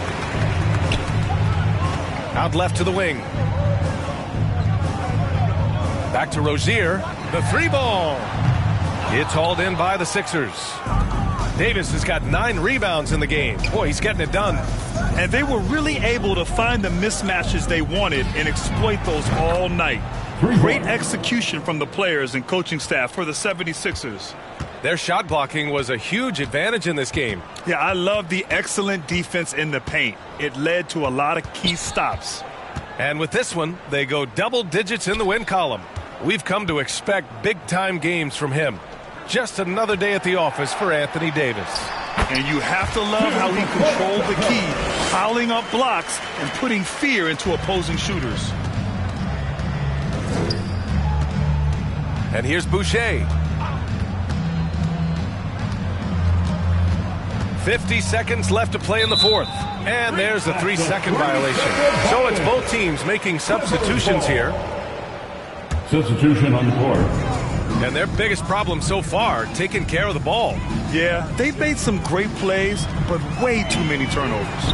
Out left to the wing. Back to Rozier. The 3 ball. It's hauled in by the Sixers. Davis has got 9 rebounds in the game. Boy, he's getting it done. And they were really able to find the mismatches they wanted and exploit those all night. Great execution from the players and coaching staff for the 76ers. Their shot blocking was a huge advantage in this game. Yeah, I love the excellent defense in the paint. It led to a lot of key stops. And with this one, they go double digits in the win column. We've come to expect big-time games from him. Just another day at the office for Anthony Davis. And you have to love how he controlled the key, piling up blocks and putting fear into opposing shooters. And here's Boucher. 50 seconds left to play in the fourth. And there's a 3-second violation. So it's both teams making substitutions here. Substitution on the court. And their biggest problem so far, taking care of the ball. Yeah, they've made some great plays, but way too many turnovers.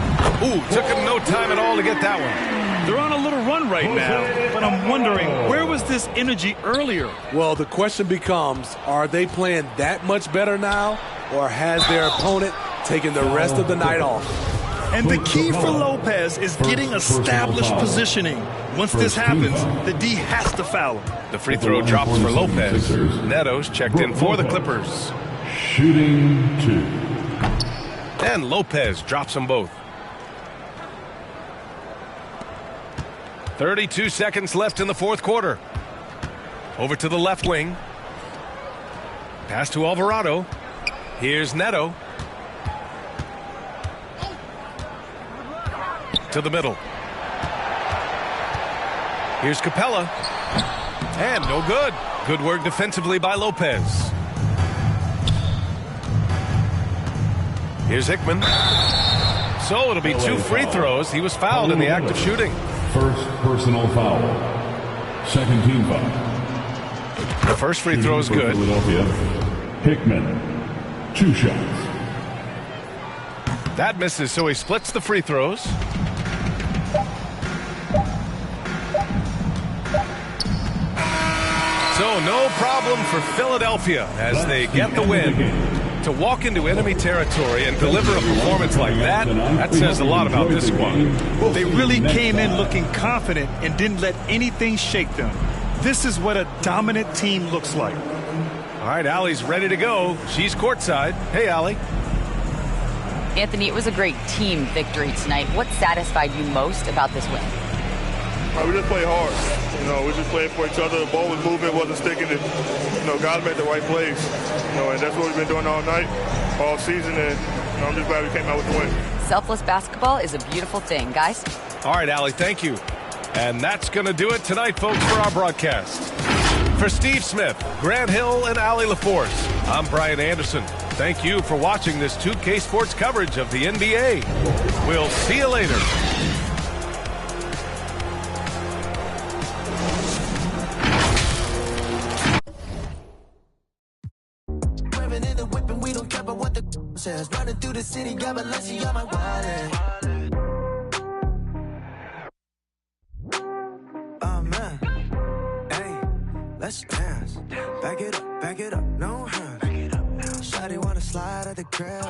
Ooh, took them no time at all to get that one. They're on a little run right now, but I'm wondering, where was this energy earlier? Well, the question becomes, are they playing that much better now, or has their opponent taken the rest of the night off? And the key for Lopez is getting established positioning. Once this happens, the D has to foul him. The free throw drops for Lopez. Neto's checked in for the Clippers. Shooting 2. And Lopez drops them both. 32 seconds left in the fourth quarter. Over to the left wing. Pass to Alvarado. Here's Neto. To the middle. Here's Capella. And no good. Good work defensively by Lopez. Here's Hickman. So it'll be 2 free throws. He was fouled in the act of shooting. First personal foul. Second team foul. The first free throw is good. Philadelphia. Hickman. 2 shots. That misses, so he splits the free throws. So no problem for Philadelphia as they get the win. To walk into enemy territory and deliver a performance like that says a lot about this squad. They really came in looking confident and didn't let anything shake them. This is what a dominant team looks like. All right, Allie's ready to go. She's courtside. Hey, Allie. Anthony, it was a great team victory tonight. What satisfied you most about this win? We just played hard. We just played for each other. The ball was moving, wasn't sticking. Guys made the right plays. And that's what we've been doing all night, all season. And I'm just glad we came out with the win. Selfless basketball is a beautiful thing, guys. All right, Allie, thank you. And that's going to do it tonight, folks, for our broadcast. For Steve Smith, Grant Hill, and Allie LaForce, I'm Brian Anderson. Thank you for watching this 2K Sports coverage of the NBA. We'll see you later. Running through the city, got Balenci on my wallet. Oh man, hey, let's dance. Back it up, no hands. Shawty wanna slide at the crib.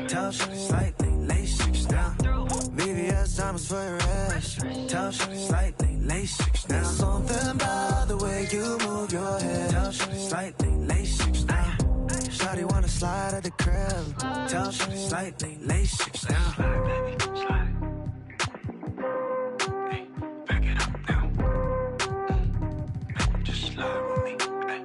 Tell Shawty slightly, lay 6 down. VVS diamonds for your ass. Tell Shawty slightly, lay 6 down. There's something about the way you move your head. Tell Shawty slightly, lay 6 down. Shawty wanna slide at the crib. Tell Shawty slightly, lay 6 down. Slide, baby, slide. Hey, back it up now. Just slide with me. Hey.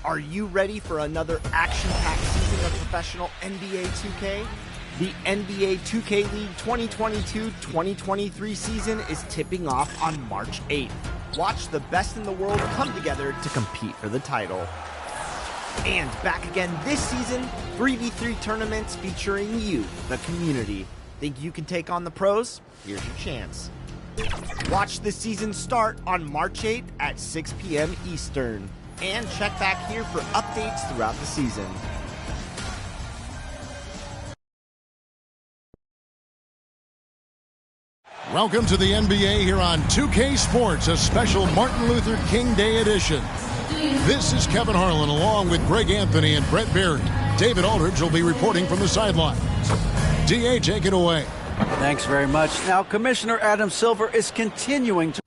Are you ready for another action-packed season of professional NBA 2K? The NBA 2K League 2022-2023 season is tipping off on March 8th. Watch the best in the world come together to compete for the title. And back again this season, 3v3 tournaments featuring you, the community. Think you can take on the pros? Here's your chance. Watch the season start on March 8th at 6 p.m. Eastern. And check back here for updates throughout the season. Welcome to the NBA here on 2K Sports, a special Martin Luther King Day edition. This is Kevin Harlan along with Greg Anthony and Brett Berry. David Aldridge will be reporting from the sidelines. DA, take it away. Thanks very much. Now, Commissioner Adam Silver is continuing to...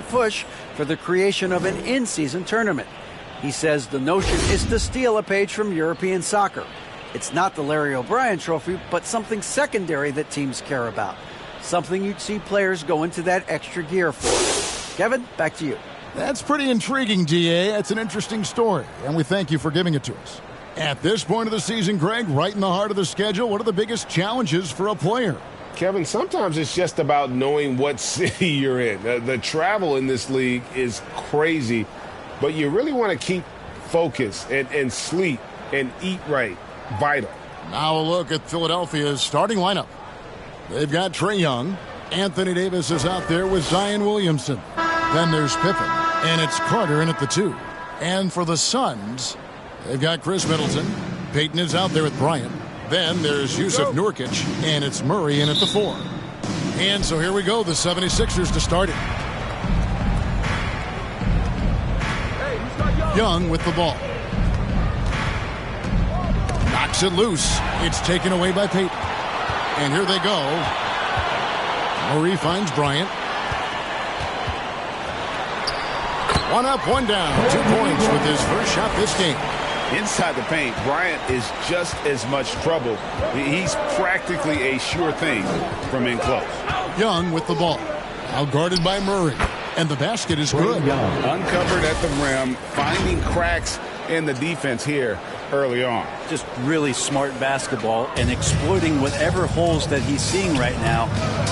push for the creation of an in-season tournament. He says the notion is to steal a page from European soccer. It's not the Larry O'Brien trophy, but something secondary that teams care about. Something you'd see players go into that extra gear for. Kevin, back to you. That's pretty intriguing, DA. That's an interesting story, and we thank you for giving it to us. At this point of the season, Greg, right in the heart of the schedule, what are the biggest challenges for a player? Kevin, sometimes it's just about knowing what city you're in. The travel in this league is crazy, but you really want to keep focus, and sleep and eat right. Vital. Now a look at Philadelphia's starting lineup. They've got Trae Young. Anthony Davis is out there with Zion Williamson. Then there's Pippen, and it's Carter in at the 2. And for the Suns, they've got Chris Middleton. Peyton is out there with Bryant. Then there's Yusuf Nurkic, and it's Murray in at the 4. And so here we go, the 76ers to start it. Young with the ball. Knocks it loose. It's taken away by Peyton. And here they go. Murray finds Bryant. 1 up, 1 down. 2 points with his first shot this game. Inside the paint, Bryant is just as much trouble. He's practically a sure thing from in close. Young with the ball. Out guarded by Murray. And the basket is good. Uncovered at the rim, finding cracks in the defense here early on. Just really smart basketball and exploiting whatever holes that he's seeing right now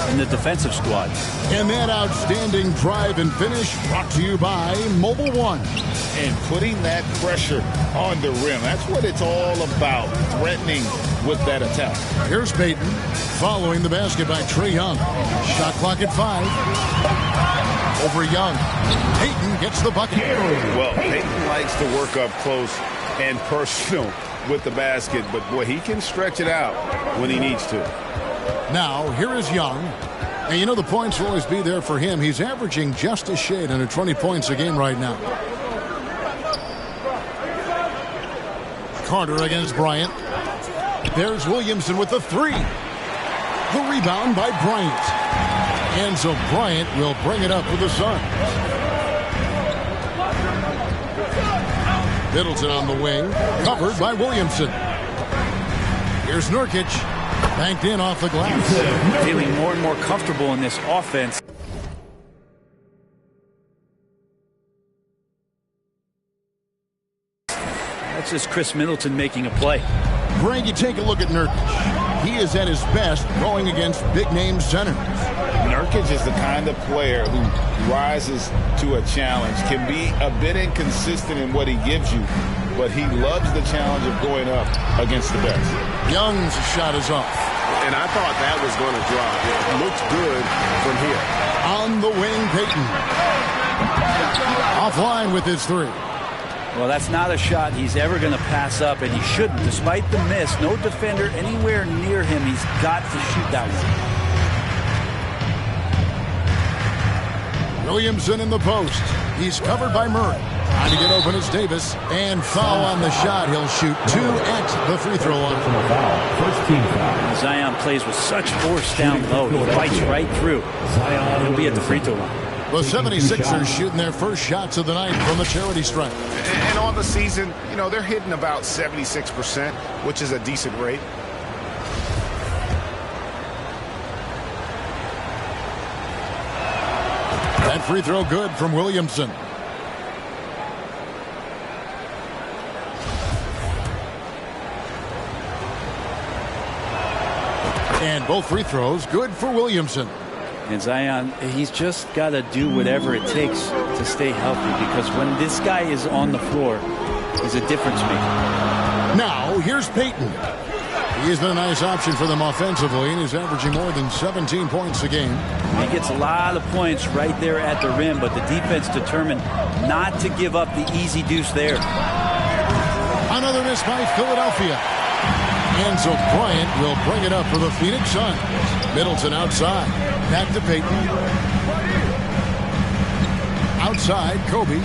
in the defensive squad. And that outstanding drive and finish brought to you by Mobile One. And putting that pressure on the rim. That's what it's all about, threatening with that attack. Here's Peyton following the basket by Trae Young. Shot clock at 5. Over Young. Peyton gets the bucket. Well, Peyton likes to work up close and personal with the basket, but boy, he can stretch it out when he needs to. Now, here is Young. And you know the points will always be there for him. He's averaging just a shade under 20 points a game right now. Carter against Bryant. There's Williamson with the 3. The rebound by Bryant. And so Bryant will bring it up for the Suns. Middleton on the wing, covered by Williamson. Here's Nurkic, banked in off the glass. Feeling more and more comfortable in this offense. That's just Chris Middleton making a play. Greg, you take a look at Nurkic. He is at his best going against big-name centers. Nurkic is the kind of player who rises to a challenge, can be a bit inconsistent in what he gives you, but he loves the challenge of going up against the best. Young's shot is off. And I thought that was going to drop. It looks good from here. On the wing, Peyton. Offline with his 3. Well, that's not a shot he's ever going to pass up, and he shouldn't. Despite the miss, no defender anywhere near him. He's got to shoot that one. Williamson in the post. He's covered by Murray. Trying to get open is Davis. And foul on the shot. He'll shoot 2 at the free throw line. First team foul. Zion plays with such force down low. He fights right through. He'll be at the free throw line. The 76ers shooting their first shots of the night from the charity stripe. And on the season, you know, they're hitting about 76%, which is a decent rate. That free throw good from Williamson. And both free throws good for Williamson. And Zion, he's just got to do whatever it takes to stay healthy, because when this guy is on the floor, he's a difference maker. Now, here's Peyton. He has been a nice option for them offensively, and he's averaging more than 17 points a game. He gets a lot of points right there at the rim, but the defense determined not to give up the easy deuce there. Another miss by Philadelphia. And so Bryant will bring it up for the Phoenix Suns. Middleton outside. Back to Peyton. Outside, Kobe.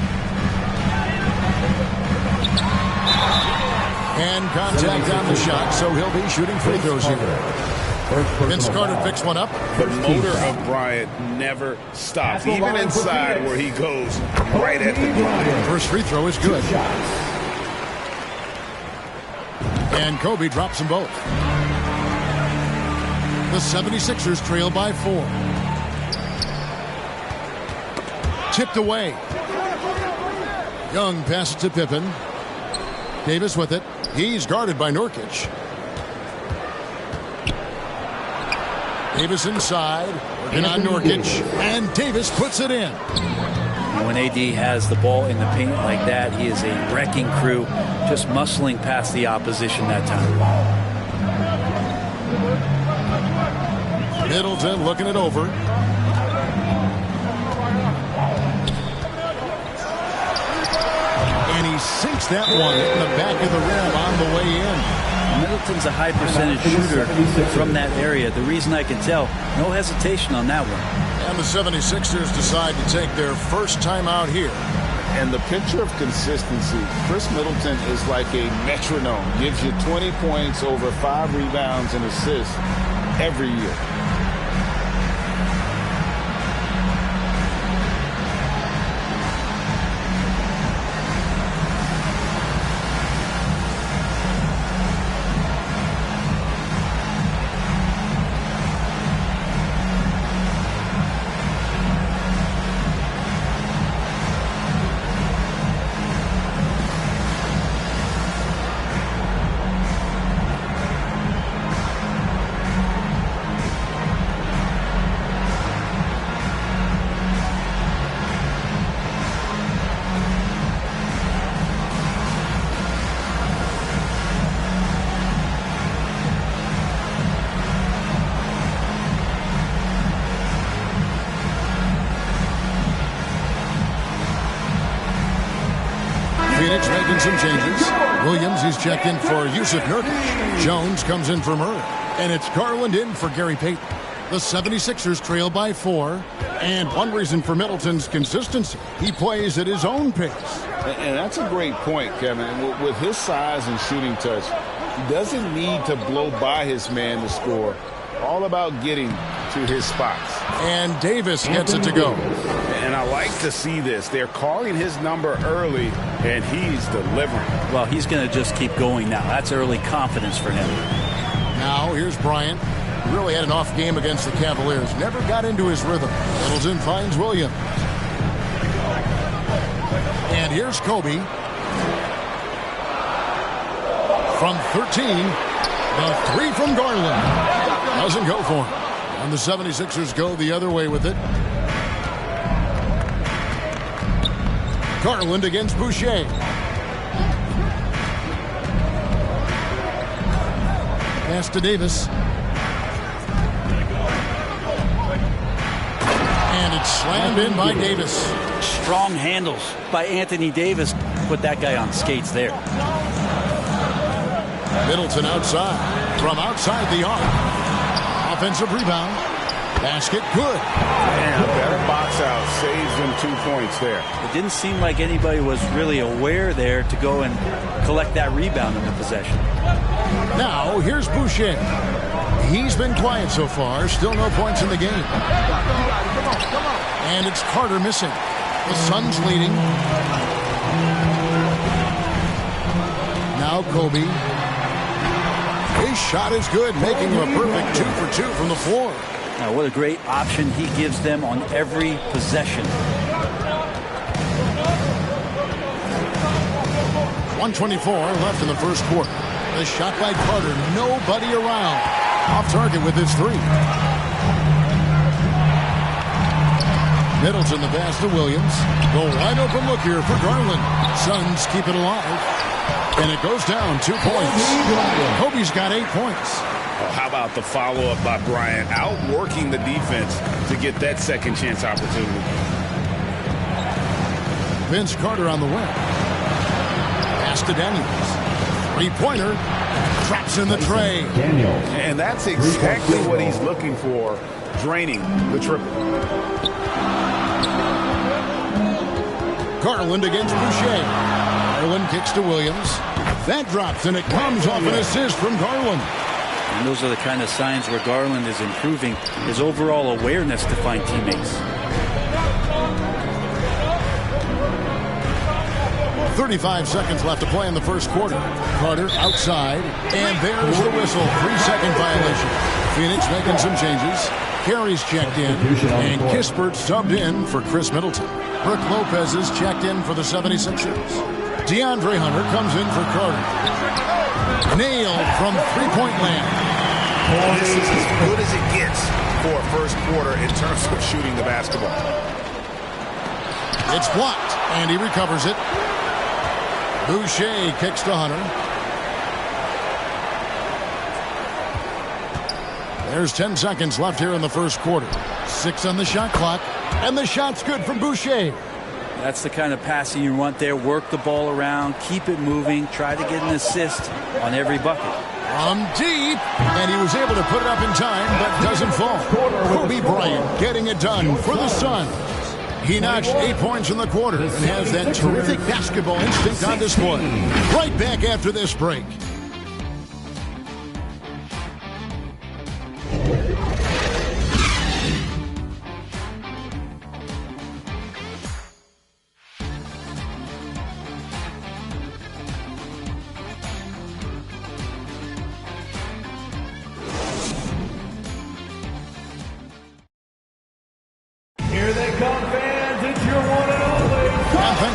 And contact on the shot, so he'll be shooting free throws here. Vince Carter picks one up. The motor of Bryant never stops, even inside where he goes right at the line. First free throw is good. And Kobe drops them both. The 76ers trail by 4. Tipped away. Young passes to Pippen. Davis with it. He's guarded by Nurkic. Davis inside. Working on Nurkic. And Davis puts it in. When AD has the ball in the paint like that, he is a wrecking crew, just muscling past the opposition that time. Middleton looking it over. And he sinks that one in the back of the rim on the way in. Middleton's a high percentage shooter from that area. The reason I can tell, no hesitation on that one. And the 76ers decide to take their first time out here. And the picture of consistency, Chris Middleton is like a metronome. Gives you 20 points, over 5 rebounds and assists every year. Phoenix making some changes. Williams, he's checked in for Yusuf Nurkic. Jones comes in for Murray. And it's Garland in for Gary Payton. The 76ers trail by 4. And one reason for Middleton's consistency, he plays at his own pace. And that's a great point, Kevin. With his size and shooting touch, he doesn't need to blow by his man to score. All about getting to his spots. And Davis gets it to go. And I like to see this. They're calling his number early, and he's delivering. Well, he's going to just keep going now. That's early confidence for him. Now, here's Bryant. Really had an off game against the Cavaliers. Never got into his rhythm. Middleton finds Williams. And here's Kobe. From 13, the 3 from Garland. Doesn't go for him. And the 76ers go the other way with it. Garland against Boucher. Pass to Davis. And it's slammed in by Davis. Strong handles by Anthony Davis. Put that guy on skates there. Middleton outside. From outside the arc. Offensive rebound. Basket good. And a better box out saves them 2 points there. It didn't seem like anybody was really aware there to go and collect that rebound in the possession. Now, here's Boucher. He's been quiet so far. Still no points in the game. And it's Carter missing. The Suns leading. Now Kobe. His shot is good, making him a perfect 2 for 2 from the floor. Now, what a great option he gives them on every possession. 1:24 left in the first quarter. The shot by Carter, nobody around. Off target with his 3. Middleton, the pass to Williams. The wide open look here for Garland. Suns keep it alive. And it goes down 2 points. Kobe's got 8 points. Well, how about the follow-up by Bryant, outworking the defense to get that second chance opportunity. Vince Carter on the wing. Pass to Daniels. 3-pointer. Traps in the Trae. And that's exactly what he's looking for, draining the triple. Garland against Boucher. Garland kicks to Williams. That drops, and it comes off an assist from Garland. And those are the kind of signs where Garland is improving his overall awareness to find teammates. 35 seconds left to play in the first quarter. Carter outside, and there's the whistle. 3-second violation. Phoenix making some changes. Carey's checked in, and Kispert subbed in for Chris Middleton. Brook Lopez is checked in for the 76ers. DeAndre Hunter comes in for Carter. Nailed from three-point land. This is as good as it gets for a first quarter in terms of shooting the basketball. It's blocked, and he recovers it. Boucher kicks to Hunter. There's 10 seconds left here in the first quarter. 6 on the shot clock, and the shot's good from Boucher. That's the kind of passing you want there. Work the ball around, keep it moving, try to get an assist on every bucket. From deep, and he was able to put it up in time, but doesn't fall. Kobe Bryant getting it done for the Suns. He notched 8 points in the quarter and has that terrific basketball instinct on display. Right back after this break.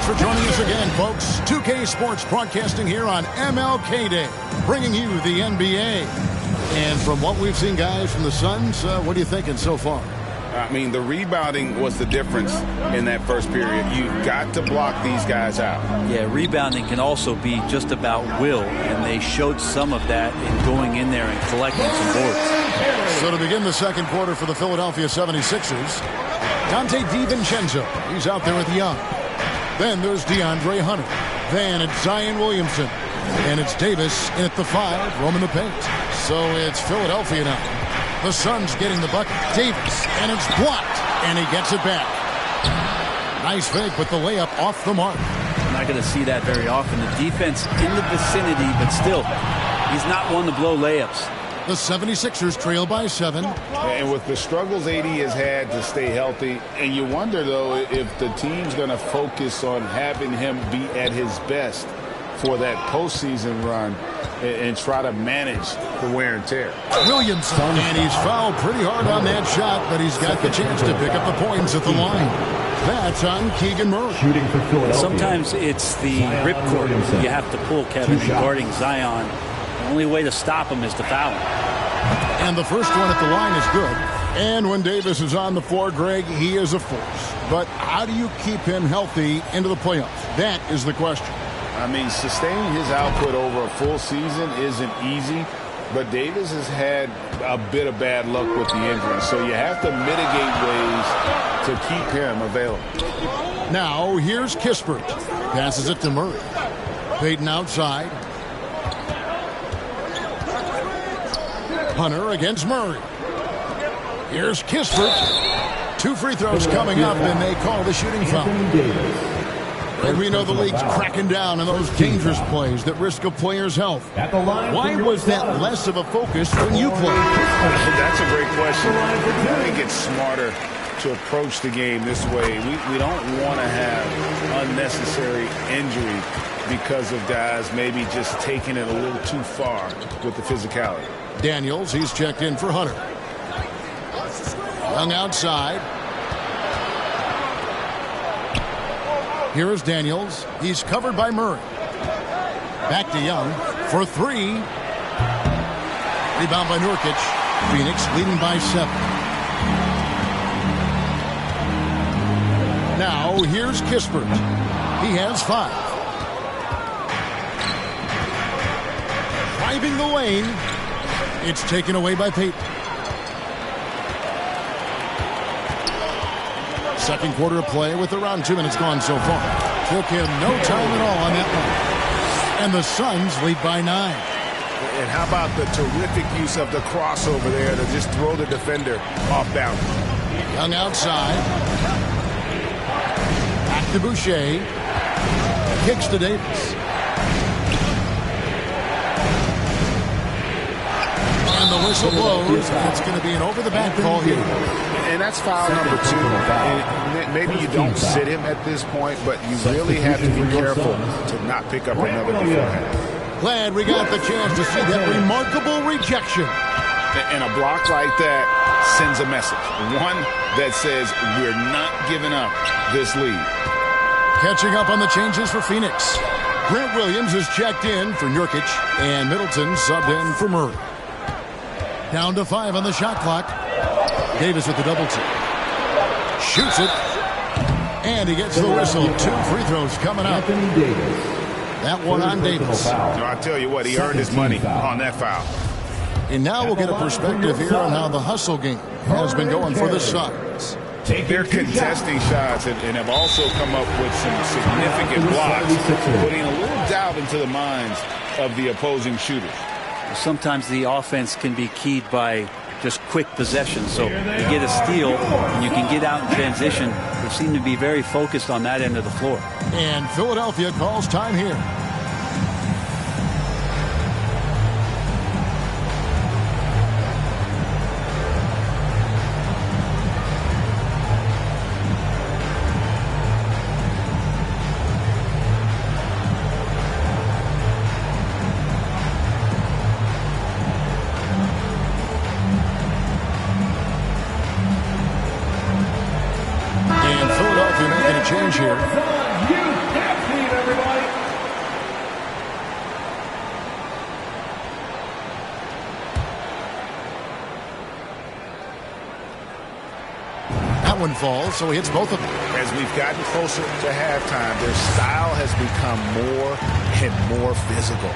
For joining us again, folks. 2K Sports broadcasting here on MLK Day, bringing you the NBA. And from what we've seen, guys, from the Suns, what are you thinking so far? I mean, the rebounding was the difference in that first period. You've got to block these guys out. Yeah, rebounding can also be just about will, and they showed some of that in going in there and collecting some boards. So to begin the second quarter for the Philadelphia 76ers, Dante DiVincenzo. He's out there with Young. Then there's DeAndre Hunter. Then it's Zion Williamson. And it's Davis in at the 5, roaming the paint. So it's Philadelphia now. The Suns getting the bucket. Davis, and it's blocked. And he gets it back. Nice fake, but the layup off the mark. I'm not going to see that very often. The defense in the vicinity, but still, he's not one to blow layups. The 76ers trail by 7. And with the struggles AD has had to stay healthy, and you wonder, though, if the team's going to focus on having him be at his best for that postseason run and try to manage the wear and tear. Williamson, and he's fouled pretty hard on that shot, but he's got the chance to pick up the points at the line. That's on Keegan Murray. Shooting for Philadelphia. Sometimes it's the ripcord you have to pull, Kevin, regarding Zion. The only way to stop him is to foul him. And the first one at the line is good. And when Davis is on the floor, Greg, he is a force. But how do you keep him healthy into the playoffs? That is the question. I mean, sustaining his output over a full season isn't easy, but Davis has had a bit of bad luck with the injury, so you have to mitigate ways to keep him available. Now, here's Kispert. Passes it to Murray. Payton outside. Hunter against Murray. Here's Kispert. 2 free throws coming up, and they call the shooting foul. And we know the league's cracking down on those dangerous plays that risk a player's health. Why was that less of a focus when you played? That's a great question. I think it's smarter to approach the game this way. We don't want to have unnecessary injury because of guys maybe just taking it a little too far with the physicality. Daniels, he's checked in for Hunter. Young outside. Here is Daniels. He's covered by Murray. Back to Young for 3. Rebound by Nurkic. Phoenix leading by 7. Now here's Kispert. He has 5. Driving the lane. It's taken away by Payton. Second quarter of play with around 2 minutes gone so far. Took him no time at all on that one. And the Suns lead by 9. And how about the terrific use of the crossover there to just throw the defender off balance. Young outside. Back to Boucher. Kicks to Davis. And the whistle blows. It's going to be an over-the-back call here. And that's foul number 2. And maybe you don't sit him at this point, but you really have to be careful to not pick up another beforehand. Glad we got the chance to see that remarkable rejection. And a block like that sends a message. One that says we're not giving up this lead. Catching up on the changes for Phoenix. Grant Williams is checked in for Nurkic, and Middleton subbed in for Murray. Down to 5 on the shot clock. Davis with the double team. Shoots it. And he gets the whistle. 2 free throws coming up. That one on Davis. I tell you what, he earned his money on that foul. And now we'll get a perspective here on how the hustle game has been going for the Suns. They're contesting shots and have also come up with some significant blocks, putting a little doubt into the minds of the opposing shooters. Sometimes the offense can be keyed by just quick possession. So you get a steal and you can get out in transition. They seem to be very focused on that end of the floor. And Philadelphia calls time here. Change here. That one falls, so he hits both of them. As we've gotten closer to halftime, their style has become more and more physical.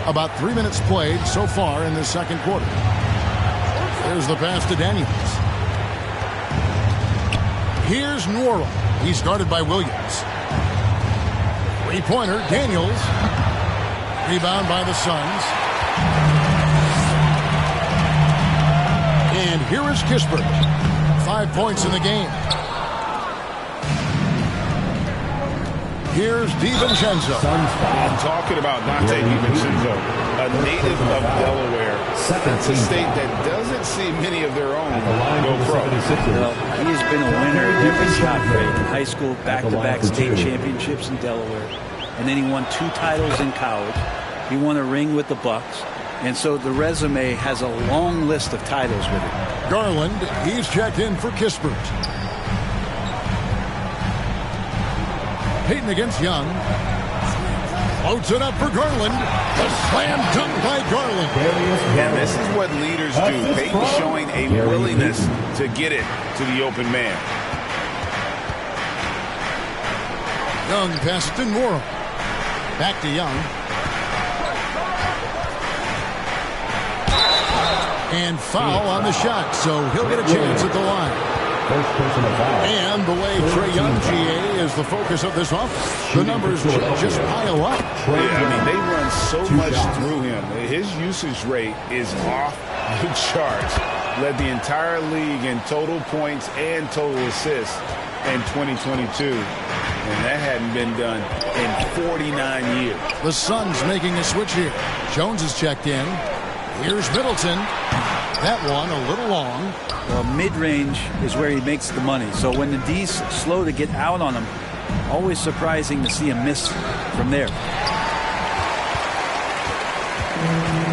About 3 minutes played so far in the second quarter. There's the pass to Daniels. Here's Nora. He's guarded by Williams. Three-pointer, Daniels. Rebound by the Suns. And here is Kispert. 5 points in the game. Here's DiVincenzo. I'm talking about Dante DiVincenzo, a native of Delaware. That's a state that doesn't see many of their own go pro. He has been a winner at every shot break. In high school, back-to-back state championships in Delaware. And then he won 2 titles in college. He won a ring with the Bucks. And so the resume has a long list of titles with it. Garland, he's checked in for Kispert. Payton against Young. Floats it up for Garland. A slam dunk by Garland. And this is what leaders do. Payton showing a willingness to get it to the open man. Young passes to Nora. Back to Young. And foul on the shot, so he'll get a chance at the line. And the way Trae Young, GA, is the focus of this offense. The numbers just pile up. Yeah, I mean, they run so much through him. His usage rate is off the charts. Led the entire league in total points and total assists in 2022. And that hadn't been done in 49 years. The Suns making a switch here. Jones is checked in. Here's Middleton. That one a little long. Well, mid-range is where he makes the money. So when the D's slow to get out on him, always surprising to see him miss from there.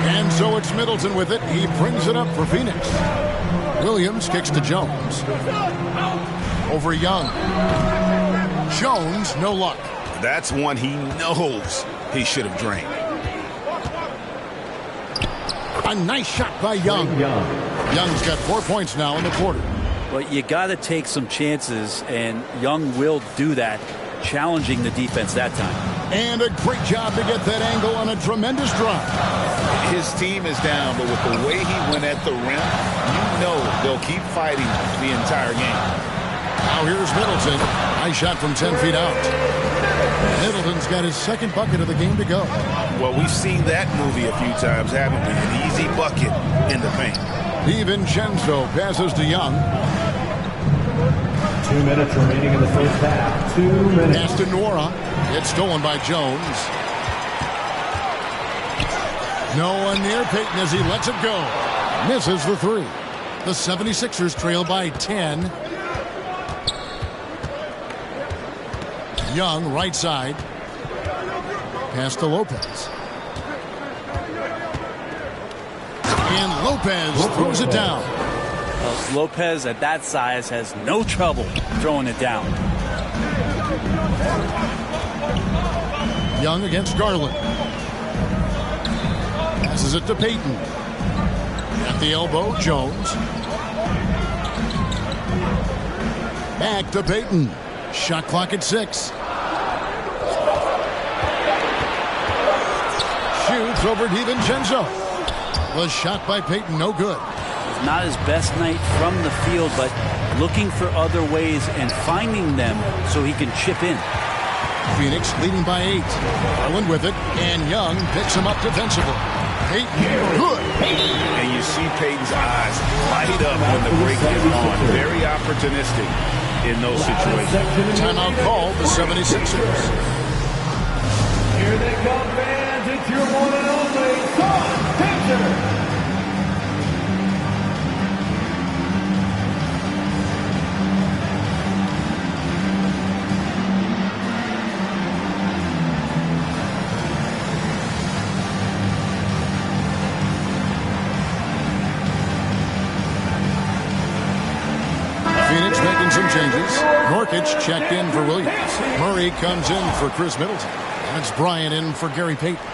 And so it's Middleton with it. He brings it up for Phoenix. Williams kicks to Jones. Over Young. Jones, no luck. That's one he knows he should have drained. A nice shot by Young. Young's got 4 points now in the quarter. Well, you got to take some chances, and Young will do that, challenging the defense that time. And a great job to get that angle on a tremendous drive. His team is down, but with the way he went at the rim, you know they'll keep fighting the entire game. Now here's Middleton. Nice shot from 10 feet out. Middleton's got his second bucket of the game to go. Well, we've seen that movie a few times, haven't we? An easy bucket in the paint. DiVincenzo passes to Young. 2 minutes remaining in the first half. 2 minutes. Pass to Nora. It's stolen by Jones. No one near Payton as he lets it go. Misses the three. The 76ers trail by 10. Young, right side. Pass to Lopez. And Lopez throws it down. Well, Lopez at that size has no trouble throwing it down. Young against Garland. Passes it to Payton. At the elbow, Jones. Back to Payton. Shot clock at 6. Shoots over DiVincenzo. The shot by Payton, no good. Not his best night from the field, but looking for other ways and finding them so he can chip in. Phoenix leading by 8. Garland with it, and Young picks him up defensively. Payton, good. And you see Payton's eyes light up when the break is on. Very opportunistic in those situations. Timeout call, the 76ers. Here they come, fans. It's your one and only Son Taylor. Phoenix making some changes. Norkic checked in for Williams. Murray comes in for Chris Middleton. And it's Bryant in for Gary Payton.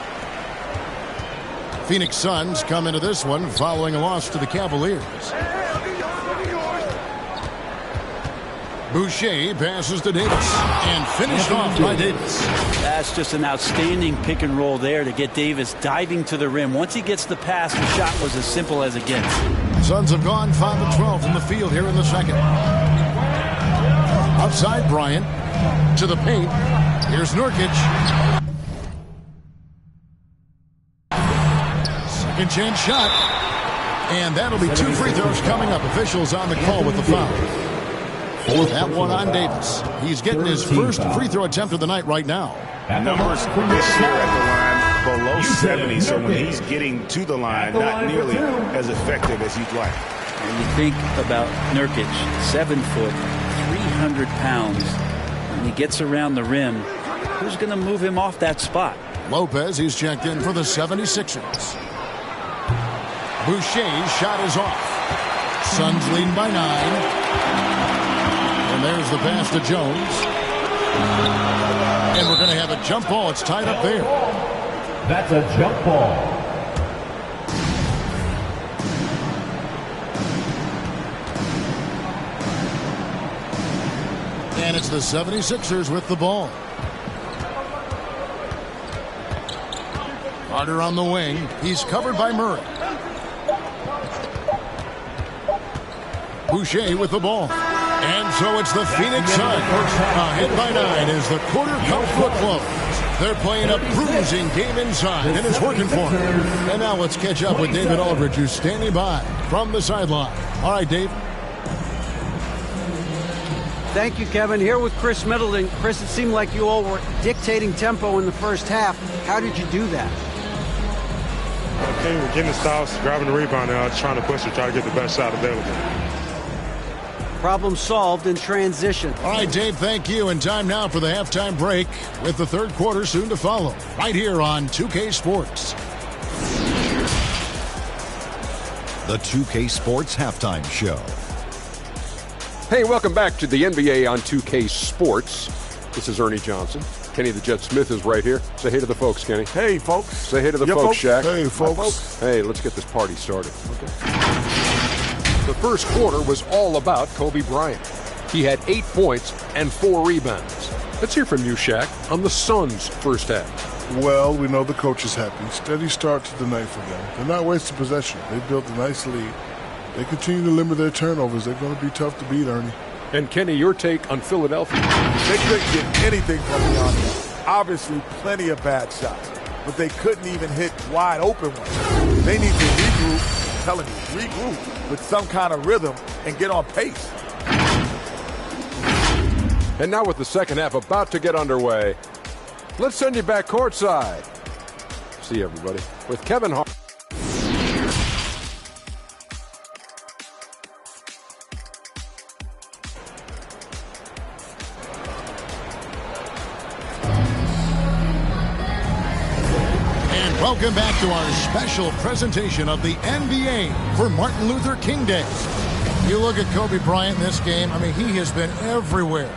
Phoenix Suns come into this one following a loss to the Cavaliers. Boucher passes to Davis and finished off by Davis. That's just an outstanding pick and roll there to get Davis diving to the rim. Once he gets the pass, the shot was as simple as it gets. Suns have gone 5 of 12 from the field here in the second. Outside Bryant to the paint. Here's Nurkic. Second chance shot. And that'll be 2 free throws coming up. Officials on the call with the foul. That one on Davis. He's getting his first free throw attempt of the night right now. Numbers this year at the line below 70, so when he's getting to the line, not nearly as effective as he'd like. And you think about Nurkic, 7 foot, 300 pounds. When he gets around the rim, who's going to move him off that spot? Lopez, he's checked in for the 76ers. Boucher's shot is off. Suns leading by 9. And there's the pass to Jones. And we're going to have a jump ball. It's tied up there. That's a jump ball. And it's the 76ers with the ball. Carter on the wing. He's covered by Murray. Boucher with the ball. And so it's the Phoenix Suns ahead by 9 as the quarter comes to a close. They're playing a bruising game inside, and it's working for them. And now let's catch up with David Aldridge, who's standing by from the sideline. All right, Dave. Thank you, Kevin. Here with Chris Middleton. Chris, it seemed like you all were dictating tempo in the first half. How did you do that? Okay, we're getting the stops, grabbing the rebound, and trying to push it, try to get the best shot available. Problem solved in transition. All right, Dave, thank you. And time now for the halftime break with the third quarter soon to follow. Right here on 2K Sports. The 2K Sports Halftime Show. Hey, welcome back to the NBA on 2K Sports. This is Ernie Johnson. Kenny the Jet Smith is right here. Say hey to the folks, Kenny. Hey, folks. Say hey to the folks, Shaq. Hey, folks. Hey, let's get this party started. Okay. The first quarter was all about Kobe Bryant. He had 8 points and 4 rebounds. Let's hear from you, Shaq, on the Suns' first half. Well, we know the coach is happy. Steady start to the night for them. They're not wasting possession. They built a nice lead. They continue to limit their turnovers. They're going to be tough to beat, Ernie. And Kenny, your take on Philadelphia. They couldn't get anything from beyond them. Obviously, plenty of bad shots, but they couldn't even hit wide open ones. They need to regroup, I'm telling you, regroup with some kind of rhythm and get on pace. And now with the second half about to get underway, let's send you back courtside. See you, everybody, with Kevin Hart. Welcome back to our special presentation of the NBA for Martin Luther King Day. You look at Kobe Bryant in this game, I mean, he has been everywhere.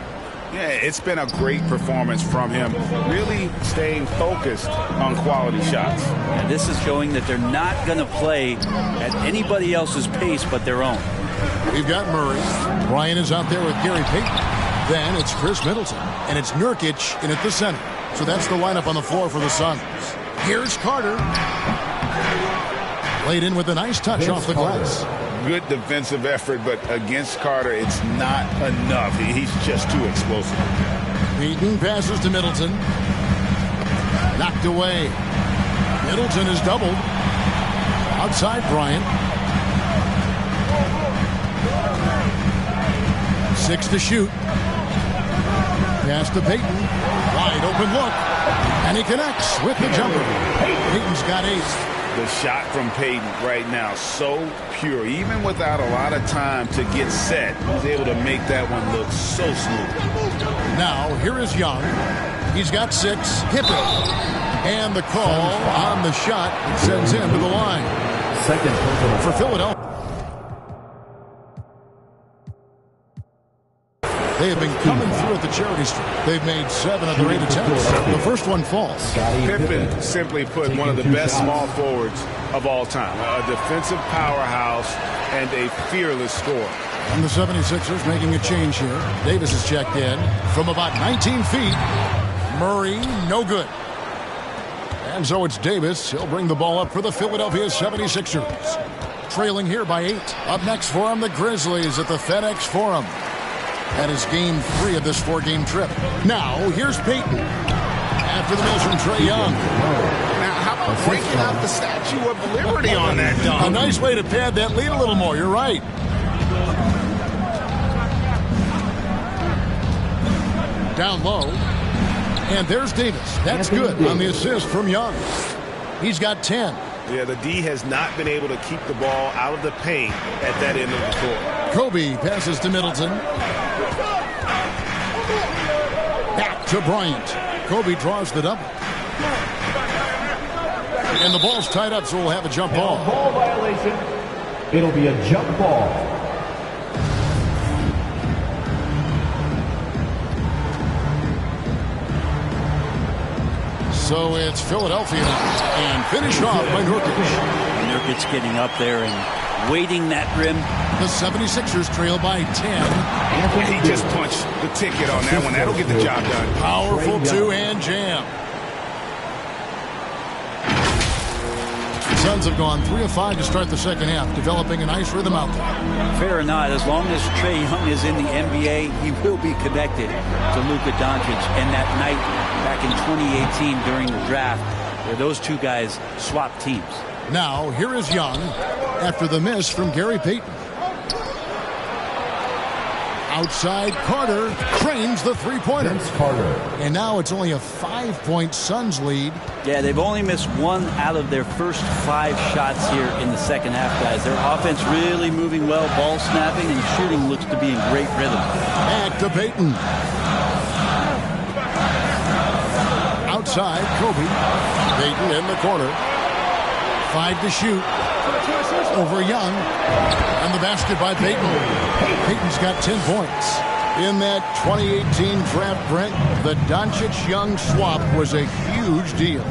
Yeah, it's been a great performance from him, really staying focused on quality shots. And this is showing that they're not going to play at anybody else's pace but their own. We've got Murray. Bryant is out there with Gary Payton. Then it's Chris Middleton. And it's Nurkic in at the center. So that's the lineup on the floor for the Suns. Here's Carter. Laid in with a nice touch off the glass. Good defensive effort, but against Carter, it's not enough. He's just too explosive. Payton passes to Middleton. Knocked away. Middleton is doubled. Outside Bryant. 6 to shoot. Pass to Payton. Wide open look. And he connects with the jumper. Payton's got 8. The shot from Payton right now, so pure. Even without a lot of time to get set, he's able to make that one look so smooth. Now, here is Young. He's got 6. Hit it. And the call on the shot sends him to the line. Second for Philadelphia. They have been coming through at the charity strip. They've made 7 of their 8 attempts. The first one falls. Pippen, simply put, one of the best small forwards of all time. A defensive powerhouse and a fearless scorer. And the 76ers making a change here. Davis is checked in from about 19 feet. Murray, no good. And so it's Davis. He'll bring the ball up for the Philadelphia 76ers. Trailing here by 8. Up next for them, the Grizzlies at the FedEx Forum. That is game 3 of this 4-game trip. Now, here's Payton. After the miss from Trae Young. Now, how about breaking out the Statue of Liberty on that dunk? A nice way to pad that lead a little more. You're right. Down low. And there's Davis. That's good on the assist from Young. He's got 10. Yeah, the D has not been able to keep the ball out of the paint at that end of the court. Kobe passes to Middleton. Back to Bryant. Kobe draws the double. And the ball's tied up, so we'll have a jump ball. Ball violation. It'll be a jump ball. So it's Philadelphia and finished off by Nurkic. Nurkic getting up there and waiting that rim. The 76ers trail by 10. He just punched the ticket on that one. That'll get the job done. Powerful two-hand jam. The Suns have gone 3 of 5 to start the second half, developing a nice rhythm out there. Fair or not, as long as Trae Young is in the NBA, he will be connected to Luka Doncic. And that night back in 2018 during the draft, where those two guys swapped teams. Now, here is Young after the miss from Gary Payton. Outside, Carter trains the three-pointer. And now it's only a 5-point Suns lead. Yeah, they've only missed 1 out of their first 5 shots here in the second half, guys. Their offense really moving well, ball snapping, and shooting looks to be in great rhythm. Back to Payton. Outside, Kobe. Payton in the corner. 5 to shoot. Over Young. And the basket by Payton. Payton's got 10 points. In that 2018 draft, Brent, the Doncic-Young swap was a huge deal.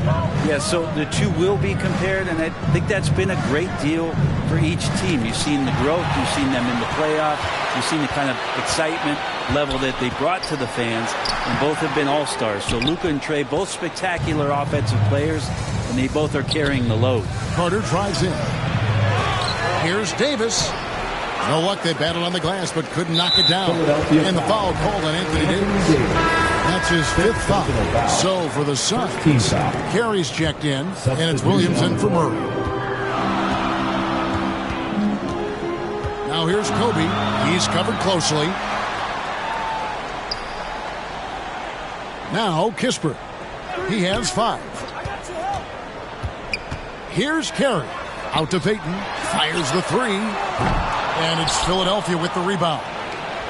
Yeah, so the two will be compared, and I think that's been a great deal for each team. You've seen the growth. You've seen them in the playoff. You've seen the kind of excitement level that they brought to the fans, and both have been all-stars. So Luka and Trae, both spectacular offensive players, and they both are carrying the load. Carter drives in. Here's Davis. No luck, they battled on the glass, but couldn't knock it down. And the foul called on Anthony Davis. That's his 5th foul. So for the Suns, Carey's checked in, and it's Williamson for Murray. Now here's Kobe. He's covered closely. Now Kispert. He has 5. Here's Carey. Out to Payton. Fires the 3. And it's Philadelphia with the rebound.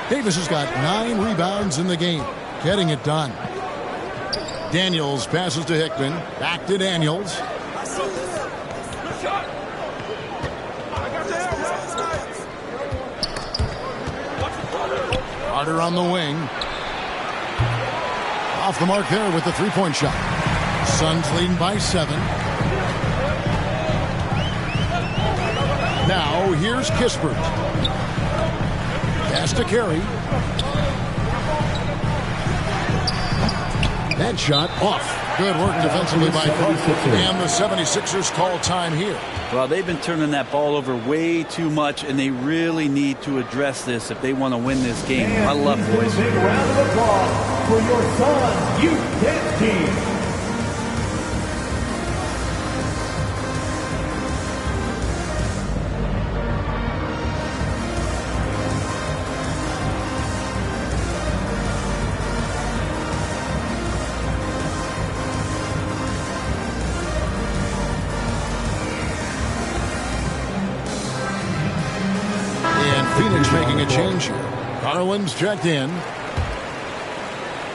Davis has got 9 rebounds in the game. Getting it done. Daniels passes to Hickman. Back to Daniels. Carter on the wing. Off the mark there with the three-point shot. Suns leading by 7. Now here's Kispert. Pass to Carey. That shot off. Good work defensively by Carter. And the 76ers call time here. Well, they've been turning that ball over way too much, and they really need to address this if they want to win this game. I love boys. Big round of applause for your Suns U10 team. Phoenix making a change here. Garland's checked in.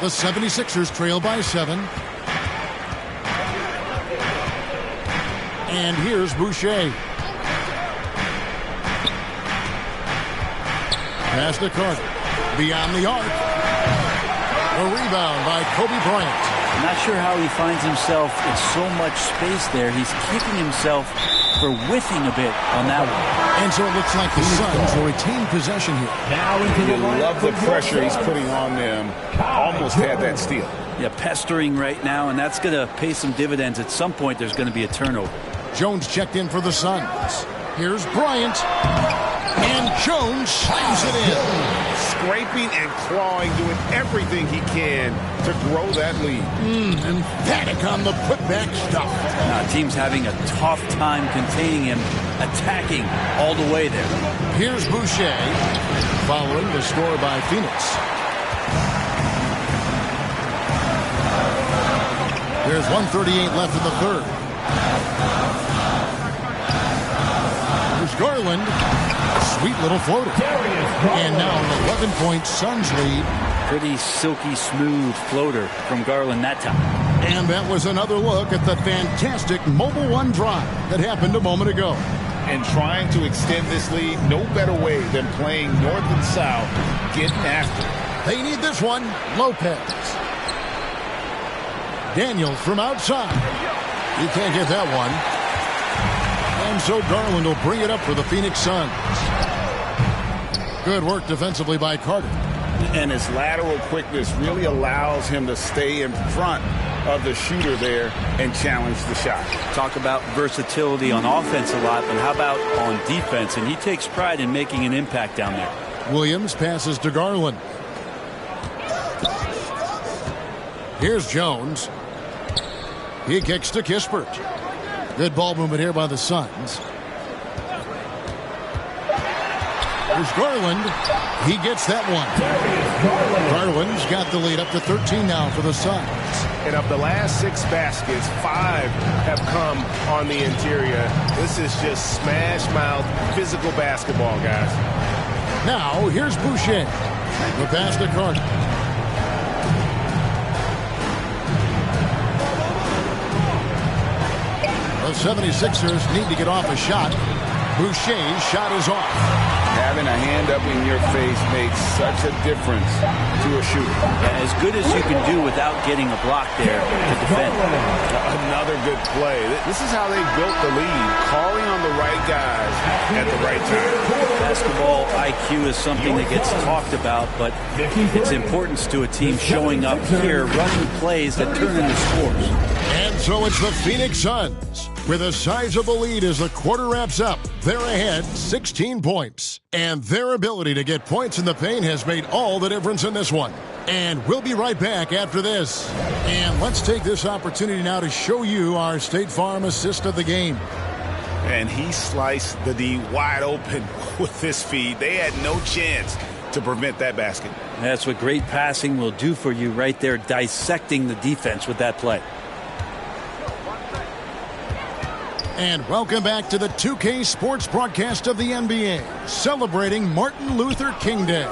The 76ers trail by 7. And here's Boucher. Pass to Carter. Beyond the arc. A rebound by Kobe Bryant. I'm not sure how he finds himself in so much space there. He's kicking himself for whiffing a bit on that one. And so it looks like the Suns will retain possession here. You love the pressure he's putting on them. Almost had that steal. Yeah, pestering right now, and that's going to pay some dividends. At some point, there's going to be a turnover. Jones checked in for the Suns. Here's Bryant. And Jones slams it in. Scraping and clawing, doing everything he can to grow that lead. Emphatic on the putback stuff. Now, team's having a tough time containing him, attacking all the way there. Here's Boucher, following the score by Phoenix. There's 1:38 left in the third. Here's Garland. Sweet little floater. And now an 11-point Suns lead. Pretty silky smooth floater from Garland that time. And that was another look at the fantastic Mobile One drive that happened a moment ago. And trying to extend this lead, no better way than playing north and south, getting after it. They need this one. Lopez. Daniels from outside. He can't get that one. And so Garland will bring it up for the Phoenix Suns. Good work defensively by Carter. And his lateral quickness really allows him to stay in front of the shooter there and challenge the shot. Talk about versatility on offense a lot, but how about on defense? And he takes pride in making an impact down there. Williams passes to Garland. Here's Jones. He kicks to Kispert. Good ball movement here by the Suns. There's Garland. He gets that one. Garland's got the lead up to 13 now for the Suns. And of the last 6 baskets, 5 have come on the interior. This is just smash mouth physical basketball, guys. Now here's Boucher. The pass to Carter. The 76ers need to get off a shot. Boucher's shot is off. Having a hand up in your face makes such a difference to a shooter. Yeah, as good as you can do without getting a block there to defend. Another good play. This is how they built the lead, calling on the right guys at the right time. Basketball IQ is something that gets talked about, but its importance to a team showing up here, running plays that turn into scores. And so it's the Phoenix Suns with a sizable lead as the quarter wraps up. They're ahead 16 points. And their ability to get points in the paint has made all the difference in this one. And we'll be right back after this. And let's take this opportunity now to show you our State Farm assist of the game. And he sliced the D wide open with this feed. They had no chance to prevent that basket. That's what great passing will do for you right there, dissecting the defense with that play. And welcome back to the 2K Sports broadcast of the NBA, celebrating Martin Luther King Day.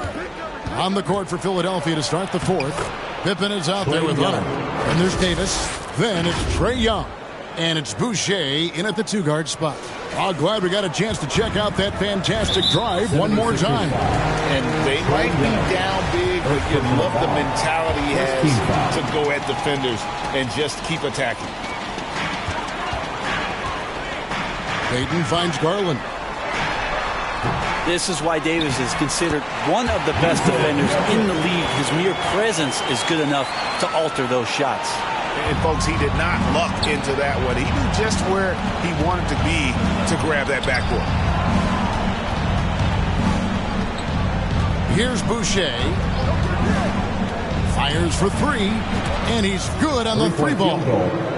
On the court for Philadelphia to start the fourth. Pippen is out there with Leonard. And there's Davis. Then it's Trae Young. And it's Boucher in at the 2-guard spot. Oh, glad we got a chance to check out that fantastic drive one more time. And they might be down big, but you love the mentality he has to go at defenders and just keep attacking. Peyton finds Garland. This is why Davis is considered one of the best defenders in the league. His mere presence is good enough to alter those shots. And folks, he did not luck into that one. He knew just where he wanted to be to grab that backboard. Here's Boucher. Fires for three, and he's good on the three ball.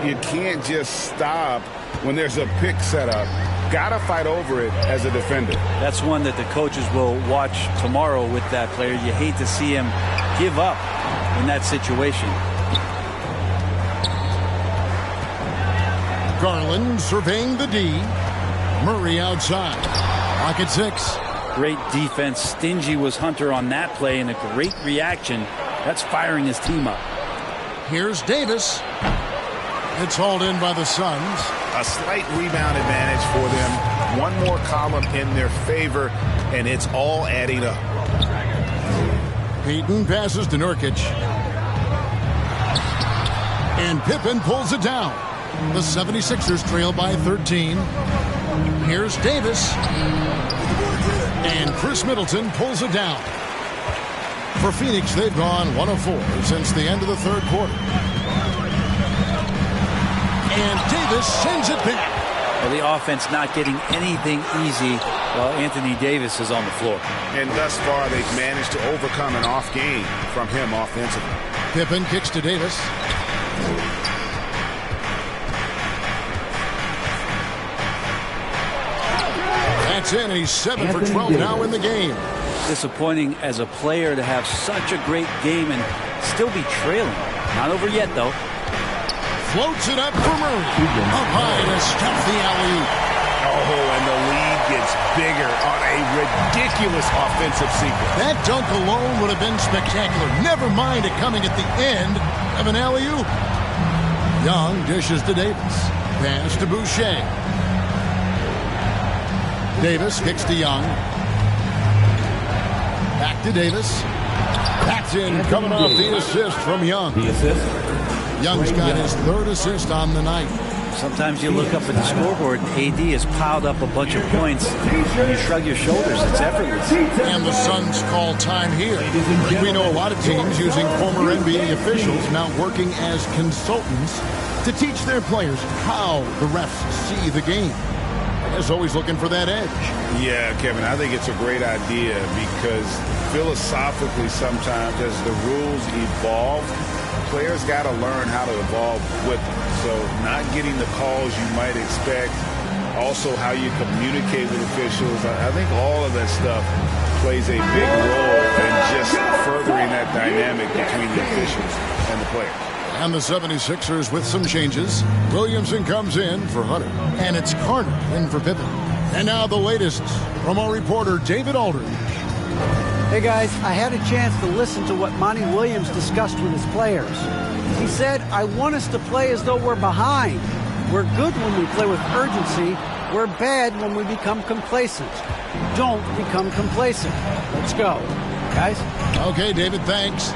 You can't just stop when there's a pick set up. Gotta fight over it as a defender. That's one that the coaches will watch tomorrow with that player. You hate to see him give up in that situation. Garland surveying the D. Murray outside. Lock at 6. Great defense. Stingy was Hunter on that play, and a great reaction. That's firing his team up. Here's Davis. It's hauled in by the Suns. A slight rebound advantage for them. One more column in their favor, and it's all adding up. Peyton passes to Nurkic. And Pippen pulls it down. The 76ers trail by 13. Here's Davis. And Chris Middleton pulls it down. For Phoenix, they've gone 1 of 4 since the end of the third quarter. And Davis sends it back. Well, the offense not getting anything easy while Anthony Davis is on the floor. And thus far, they've managed to overcome an off game from him offensively. Pippen kicks to Davis. That's in, and he's 7 for 12 now in the game. Disappointing as a player to have such a great game and still be trailing. Not over yet, though. Floats it up for Murray. Up high to stuff the alley-oop. Oh, and the lead gets bigger on a ridiculous offensive sequence. That dunk alone would have been spectacular. Never mind it coming at the end of an alley-oop. Young dishes to Davis. Pass to Boucher. Davis kicks to Young. Back to Davis. That's in, coming off the assist from Young. The assist. Young's got his 3rd assist on the night. Sometimes you look up at the scoreboard and AD has piled up a bunch of points and you shrug your shoulders. It's effortless. And the Suns call time here. We know a lot of teams using former NBA officials now working as consultants to teach their players how the refs see the game. Is always looking for that edge. Yeah, Kevin, I think it's a great idea because philosophically sometimes as the rules evolve, players got to learn how to evolve with them. So not getting the calls you might expect, also how you communicate with officials. I think all of that stuff plays a big role in just furthering that dynamic between the officials and the players. And the 76ers with some changes. Williamson comes in for Hunter. And it's Carter in for Pippen. And now the latest from our reporter, David Aldridge. Hey, guys, I had a chance to listen to what Monty Williams discussed with his players. He said, I want us to play as though we're behind. We're good when we play with urgency. We're bad when we become complacent. Don't become complacent. Let's go. Guys? Okay, David, thanks.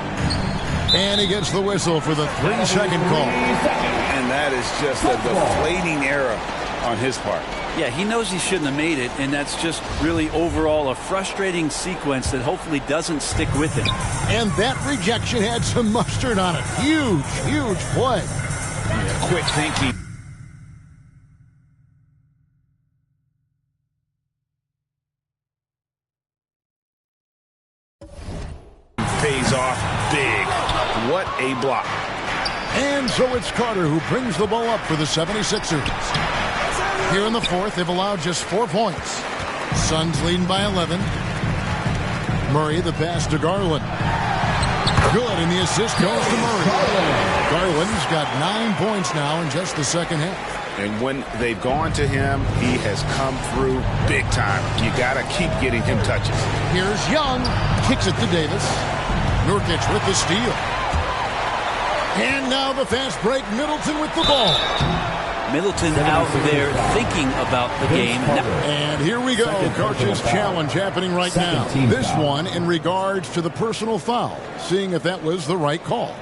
And he gets the whistle for the 3-second call. And that is just a deflating error on his part. Yeah, he knows he shouldn't have made it, and that's just really overall a frustrating sequence that hopefully doesn't stick with him. And that rejection had some mustard on it. Huge, huge play. Yeah, quick thinking. Pays off big. What a block. And so it's Carter who brings the ball up for the 76ers. Here in the fourth, they've allowed just 4 points. Suns leading by 11. Murray, the pass to Garland. Good, and the assist goes to Murray. Garland's got 9 points now in just the second half. And when they've gone to him, he has come through big time. You got to keep getting him touches. Here's Young. Kicks it to Davis. Nurkic with the steal. And now the fast break. Middleton with the ball. Middleton out there thinking about the game. And here we go. Coach's challenge happening right now. This one in regards to the personal foul, seeing if that was the right call.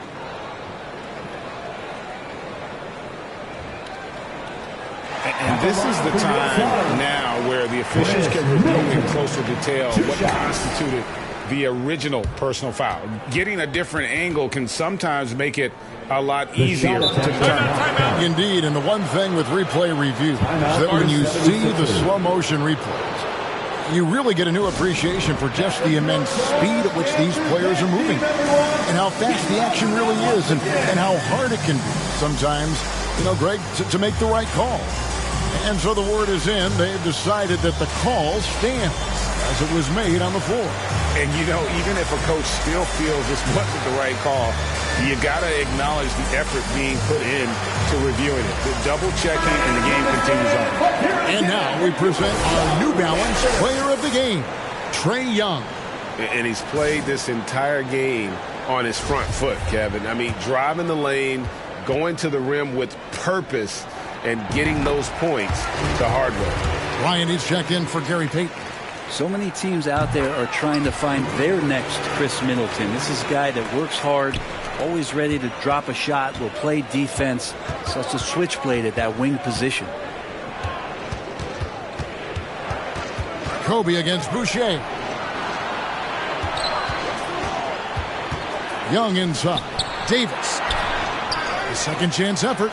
And this is the time now where the officials can review in closer detail what constituted the original personal foul. Getting a different angle can sometimes make it a lot easier to determine. Indeed, and the one thing with replay review is that when you see the slow motion replays, you really get a new appreciation for just the immense speed at which these players are moving and how fast the action really is and how hard it can be sometimes, Greg, to make the right call. And so the word is in. They've decided that the call stands as it was made on the floor. And, even if a coach still feels this wasn't the right call, you got to acknowledge the effort being put in to reviewing it, the double checking, and the game continues on. And now we present our New Balance player of the game, Trae Young. And he's played this entire game on his front foot, Kevin. I mean, driving the lane, going to the rim with purpose, and getting those points the hard way. Ryan is checked in for Gary Payton. So many teams out there are trying to find their next Chris Middleton. This is a guy that works hard, always ready to drop a shot, will play defense, such a switchblade at that wing position. Kobe against Boucher. Young inside. Davis. A second chance effort.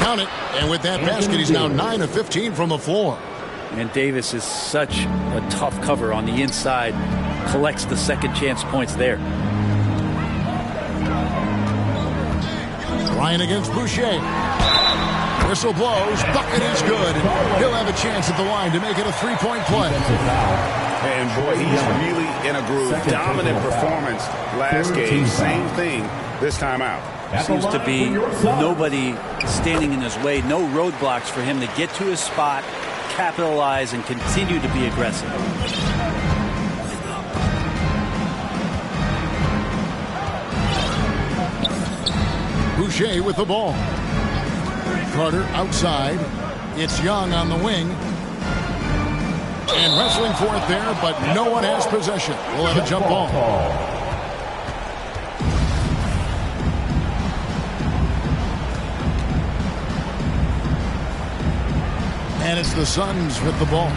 Count it. And with that basket, he's now 9 of 15 from the floor. And Davis is such a tough cover on the inside. Collects the second chance points there. Ryan against Boucher. Whistle blows. Bucket is good. And he'll have a chance at the line to make it a three-point play. And boy, he's really in a groove. Dominant performance last game. Same thing this time out. Seems to be nobody standing in his way. No roadblocks for him to get to his spot, capitalize, and continue to be aggressive. Boucher with the ball. Carter outside. It's Young on the wing. And wrestling for it there, but no one has possession. We'll have a jump ball. And it's the Suns with the ball.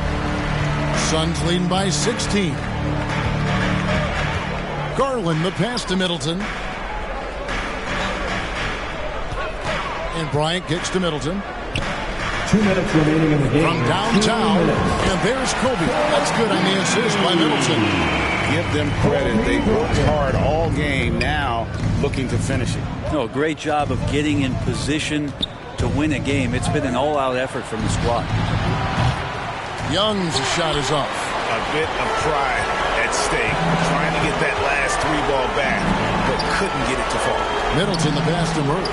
Suns leading by 16. Garland the pass to Middleton. And Bryant kicks to Middleton. 2 minutes remaining in the game. From downtown. And there's Kobe. That's good on the assist by Middleton. Give them credit. They worked hard all game, now looking to finish it. No, great job of getting in position to win a game. It's been an all-out effort from the squad. Young's shot is off. A bit of pride at stake, trying to get that last 3-ball back, but couldn't get it to fall. Middleton the pass to Murray.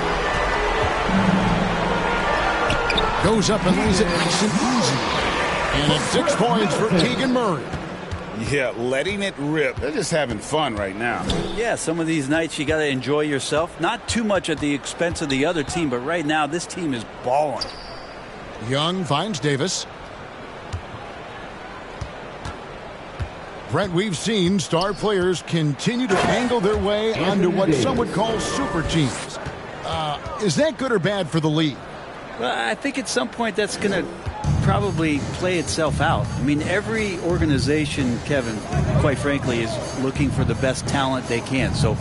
Goes up and lays it nice and easy. And it's 6 points for Keegan Murray. Yeah, letting it rip. They're just having fun right now. Yeah, some of these nights you got to enjoy yourself. Not too much at the expense of the other team, but right now this team is balling. Young finds Davis. Brent, we've seen star players continue to angle their way onto what some would call super teams. Is that good or bad for the league? Well, I think at some point that's going to probably play itself out. I mean, every organization, Kevin, quite frankly, is looking for the best talent they can. So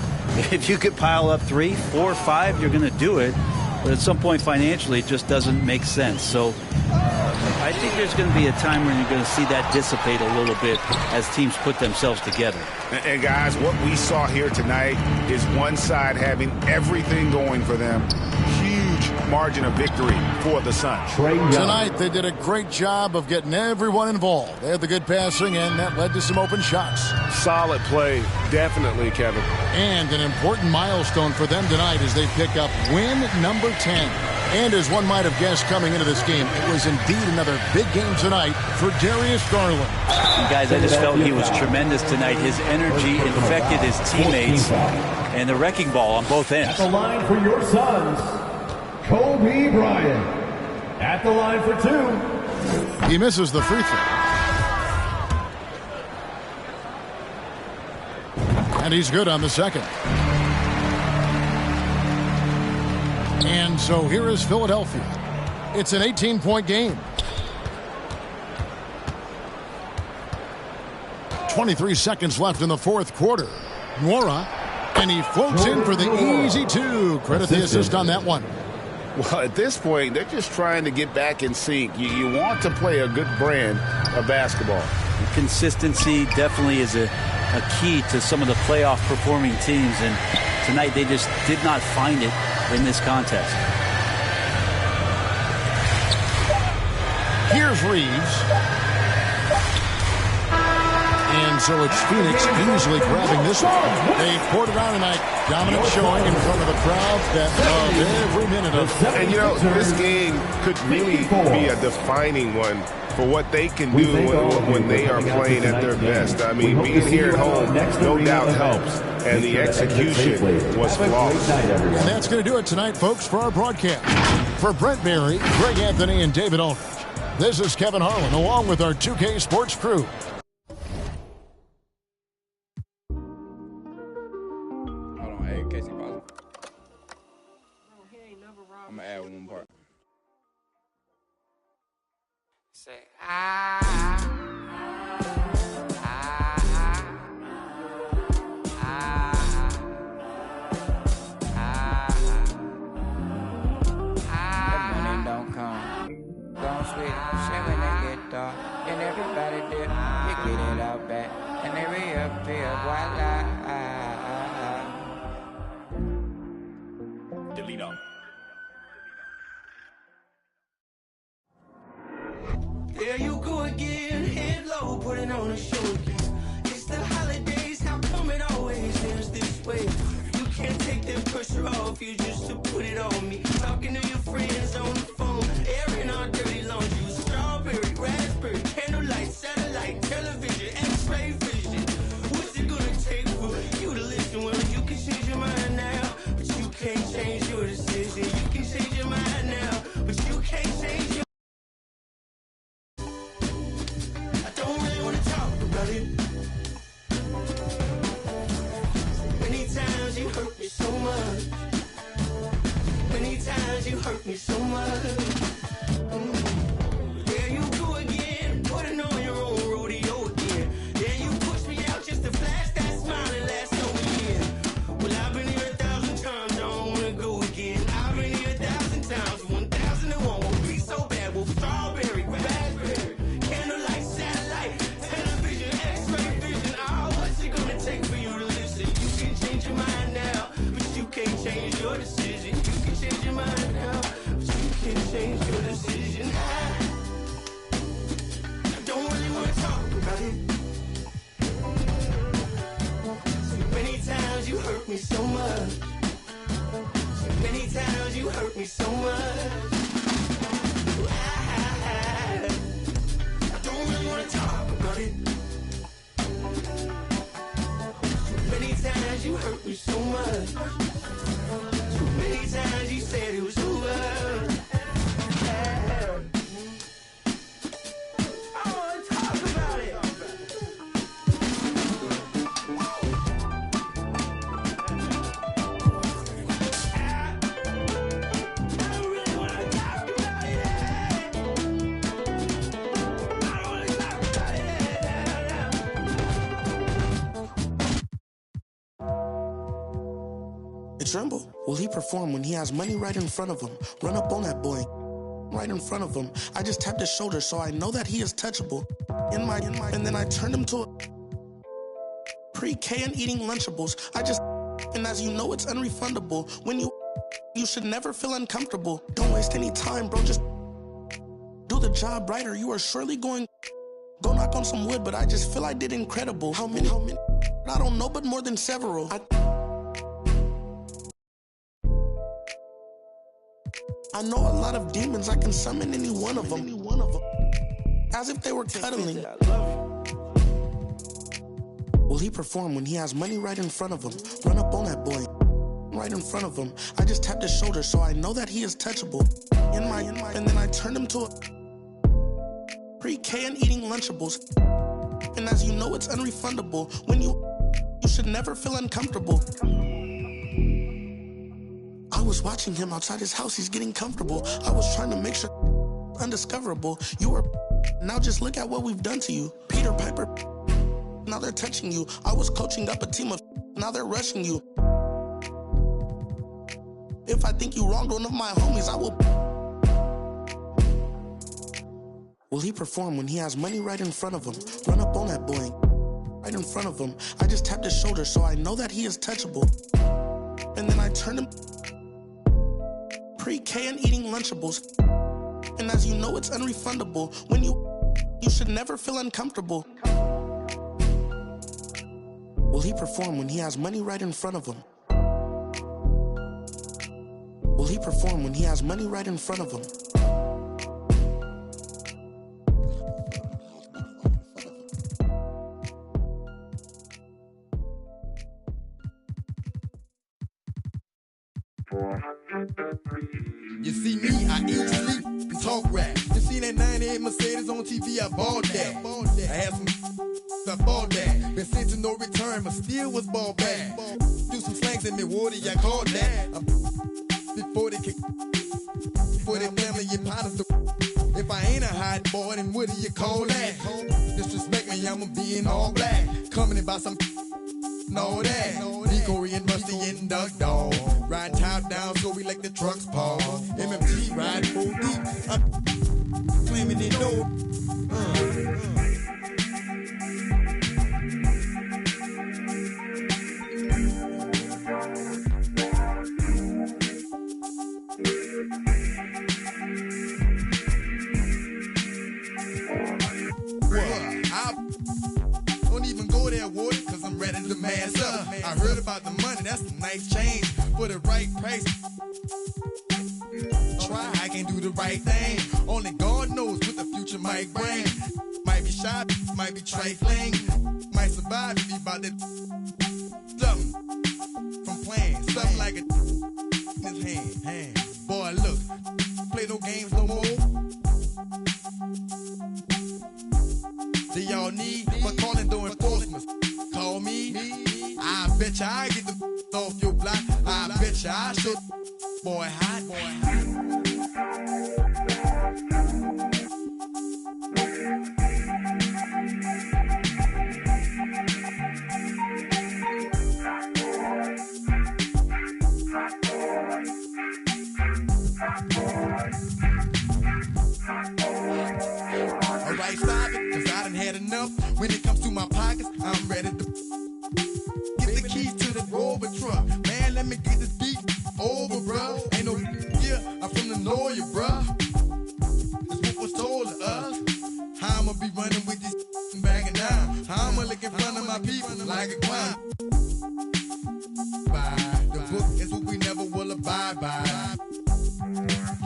if you could pile up 3, 4, 5, you're going to do it. But at some point financially, it just doesn't make sense. So I think there's going to be a time when you're going to see that dissipate a little bit as teams put themselves together. And guys, what we saw here tonight is one side having everything going for them. Huge margin of victory for the Suns. Tonight, they did a great job of getting everyone involved. They had the good passing, and that led to some open shots. Solid play, definitely, Kevin. And an important milestone for them tonight as they pick up win number 10. And as one might have guessed coming into this game, it was indeed another big game tonight for Darius Garland. And guys, I just felt he was tremendous tonight. His energy infected his teammates, and the wrecking ball on both ends. At the line for your Suns, Kobe Bryant. at the line for 2. He misses the free throw. And he's good on the second. And so here is Philadelphia. It's an 18-point game. 23 seconds left in the fourth quarter. Nwora, and he floats in for the easy 2. Credit the assist on that one. Well, at this point, they're just trying to get back in sync. You want to play a good brand of basketball. Consistency definitely is a key to some of the playoff performing teams, and tonight they just did not find it in this contest. Here's Reeves. And so it's Phoenix easily grabbing this one. They poured it on tonight. Dominant showing in front of the crowd that loved every minute of it. And, you know, this game could really be a defining one for what they can do when they are playing at their best. I mean, being here at home, no doubt helps. And the execution was flawless. And that's going to do it tonight, folks, for our broadcast. For Brent Barry, Greg Anthony, and David Aldridge, this is Kevin Harlan, along with our 2K Sports crew. I'm gonna add one part. Say that money don't come. Don't sweet shit when they get dark. And everybody dip, you get it out back. And they reappear, voila. Delete all. There you go again, head low, putting on a show again. It's the holidays, how come it always ends this way? You can't take that pressure off you just to put it on me. Talking to your friends on the phone, airing our dirty laundry. Strawberry, raspberry, candlelight, satellite, television, x-ray vision. What's it gonna take for you to listen? Well, you can change your mind now, but you can't change your decision. You can change your mind now, but you can't change your you hurt me so much. There you go again, putting on your own rodeo again. Yeah, you pushed me out just to flash that smile and last over year. Well, I've been here 1,000 times, I don't wanna go again. I've been here 1,000 times, 1,001 won't be so bad. Well, strawberry, raspberry, candlelight, satellite, television, x-ray vision. Oh, what's it gonna take for you to listen? You can change your mind now, but you can't change your decision. You can change your mind now, but you can't change your decision. I don't really want to talk about it. So many times you hurt me so much. So many times you hurt me so much. I don't really want to talk about it. So many times you hurt me so much. Many times you said it was over. I want to talk about it. I don't really want to talk about it. I don't want to talk about it. Tremble. Will he perform when he has money right in front of him? Run up on that boy right in front of him. I just tapped his shoulder so I know that he is touchable. And then I turned him to a pre-K and eating Lunchables. I just, and as you know, it's unrefundable. When you should never feel uncomfortable. Don't waste any time, bro. Just do the job right or you are surely going. Go knock on some wood, but I just feel I did incredible. How many? I don't know, but more than several. I know a lot of demons, I can summon any one of them. As if they were cuddling. Will he perform when he has money right in front of him? Run up on that boy right in front of him. I just tapped his shoulder, so I know that he is touchable. And then I turned him to a pre-K and eating Lunchables. And as you know, it's unrefundable. When you should never feel uncomfortable. I was watching him outside his house, he's getting comfortable. I was trying to make sure undiscoverable. You were now just look at what we've done to you. Peter Piper, now they're touching you. I was coaching up a team of now they're rushing you. If I think you wronged one of my homies, I will. Will he perform when he has money right in front of him? Run up on that boy, right in front of him. I just tapped his shoulder, so I know that he is touchable. And then I turned him pre-K and eating Lunchables. And as you know, it's unrefundable. When you should never feel uncomfortable. Will he perform when he has money right in front of him? Will he perform when he has money right in front of him? You see me, I eat, sleep, and talk rap. You see that 98 Mercedes on TV, I bought that. I had some I bought that. Been sent to no return, but still was ball back. Do some slangs in me, Woody, I called that. Before they kick, for their family, your partners. If I ain't a hot boy, then what do you call that? Disrespect me, I'ma be in all black. Coming in by some and all that. Nico and Musty and Duck Dog. Riding top down, so we like the trucks pause. MMG ride full deep. I'm claiming they know. Don't even go there, Woody, cause I'm ready to mass up. I heard about the money, that's a nice change for the right price. Try, I can do the right thing. Only God knows what the future might bring. Might be shy, might be trifling. Might survive if you about that something from playing. Something like a in his hand. Boy, look, play no games no more. Do y'all need for calling the enforcement? Call me. I bet ya I get the off your block. I bet ya I should. Boy, hot. Alright, stop it, cause I done had enough. When it comes to my pockets, I'm ready to get the keys to the Rover truck. Man, let me get this beat over, bruh. Ain't no here, I'm from the lawyer, bruh. That's what was told to us. How I'ma be running with this and bagging down. How I'ma look in front of my people like a clown. The book is what we never will abide by.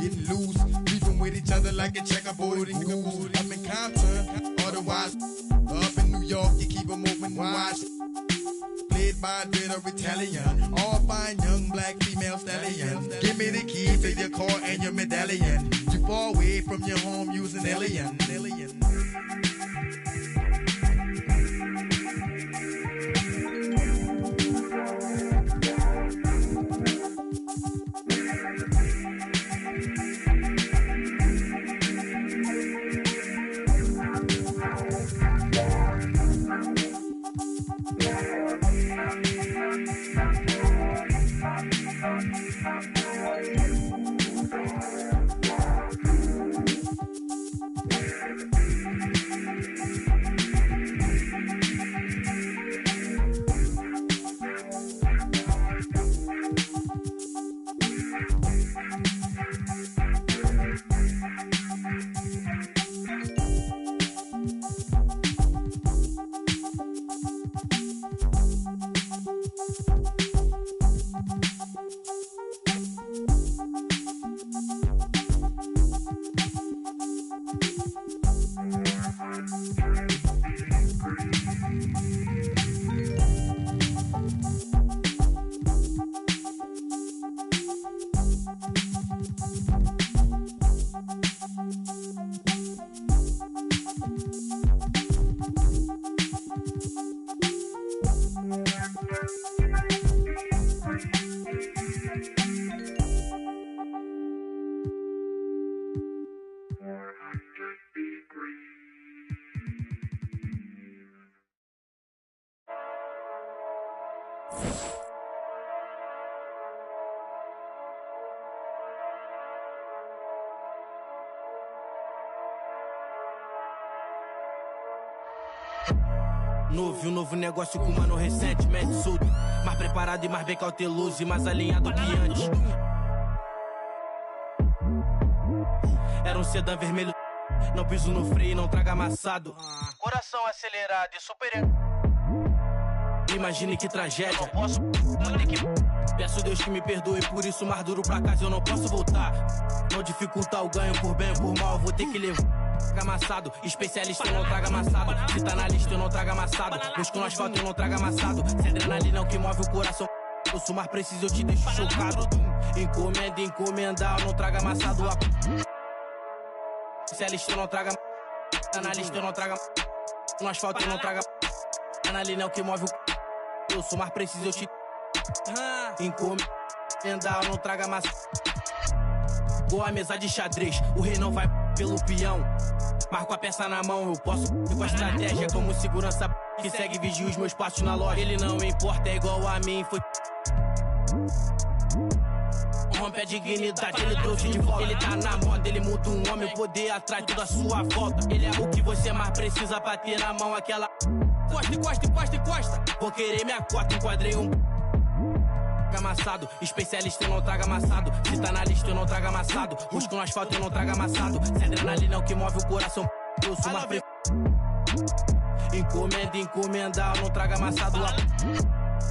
Getting loose, beefing with each other like a checkerboard and goose. Up in Compton, otherwise, up in New York, you keep them open and watch. Played by a bitter Italian, all fine young black female stallion. Give me the key to your car and your medallion. You far away from your home using alien. Novo negócio com mano recentemente surdo. Mais preparado e mais bem cauteloso e mais alinhado que antes. Era um sedã vermelho, não piso no freio, não traga amassado. Coração acelerado e super. Imagine que tragédia. Não posso, vou ter que. Peço Deus que me perdoe por isso, mais duro pra casa eu não posso voltar. Não dificultar o ganho por bem ou por mal, vou ter que levar. Traga amassado, especialista eu não traga amassado. Se tá na lista eu não traga amassado. Busco no asfalto eu não traga amassado. Se adrenalina é o que move o coração. Eu sou mais preciso, eu te deixo chocado. Encomenda, eu não traga amassado. Especialista eu não traga. Tá na lista eu não traga. No asfalto eu não traga. Adrenalina é o que move o. Eu sou mais preciso, eu te. Encomenda, eu não traga amassado. Boa mesa de xadrez, o rei não vai pelo peão. Marco a peça na mão, eu posso com a estratégia como segurança que segue e vigia os meus passos na loja. Ele não importa, é igual a mim, foi. Rompe a dignidade, ele trouxe de volta. Ele tá na moda, ele muda um homem, o poder atrás tudo à sua volta. Ele é o que você mais precisa pra ter na mão aquela. Costa. Vou querer minha cota, enquadrei um. Amassado, especialista eu não traga amassado. Se tá na lista eu não traga amassado. Busco no asfalto eu não traga amassado. Se adrenalina é o que move o coração. Eu sou mais encomenda, eu não traga amassado.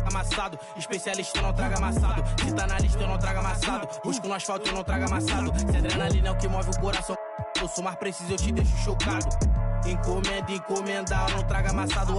Amassado, especialista eu não traga amassado. Se tá na lista eu não traga amassado. Busco no asfalto eu não traga amassado. Se adrenalina é o que move o coração. Eu sou mais preciso, eu te deixo chocado. Encomenda, eu não traga amassado.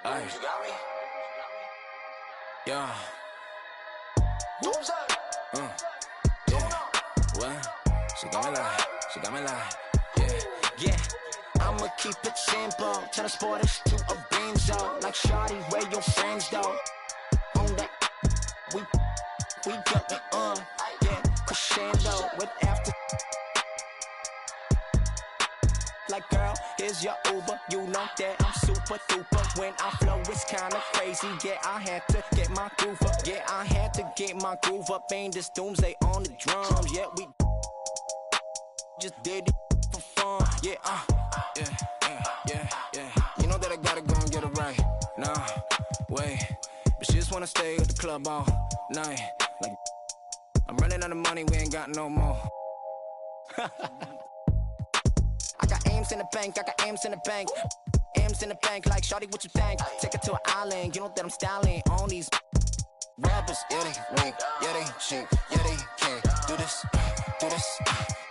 Ay, you got me? Yeah. Yeah. What? She got me like, yeah. I'ma keep it simple. Tell the sporters to a benzo. Like shawty, where your friends though? On that, we got it yeah. Crescendo with after. Like girl, here's your Uber. You know that I'm super duper. When I flow, it's kinda crazy. Yeah, I had to get my groove up. Yeah, I had to get my groove up. Ain't this doomsday on the drums. Yeah, we just did it for fun. Yeah, yeah. You know that I gotta go and get it right. Nah, wait. But she just wanna stay at the club all night. Like, I'm running out of money, we ain't got no more. I got M's in the bank, M's in the bank, like shawty, what you think? Take it to an island, you know that I'm styling on these rappers. Yeah, they weak, yeah, they cheap, yeah, they can't do this,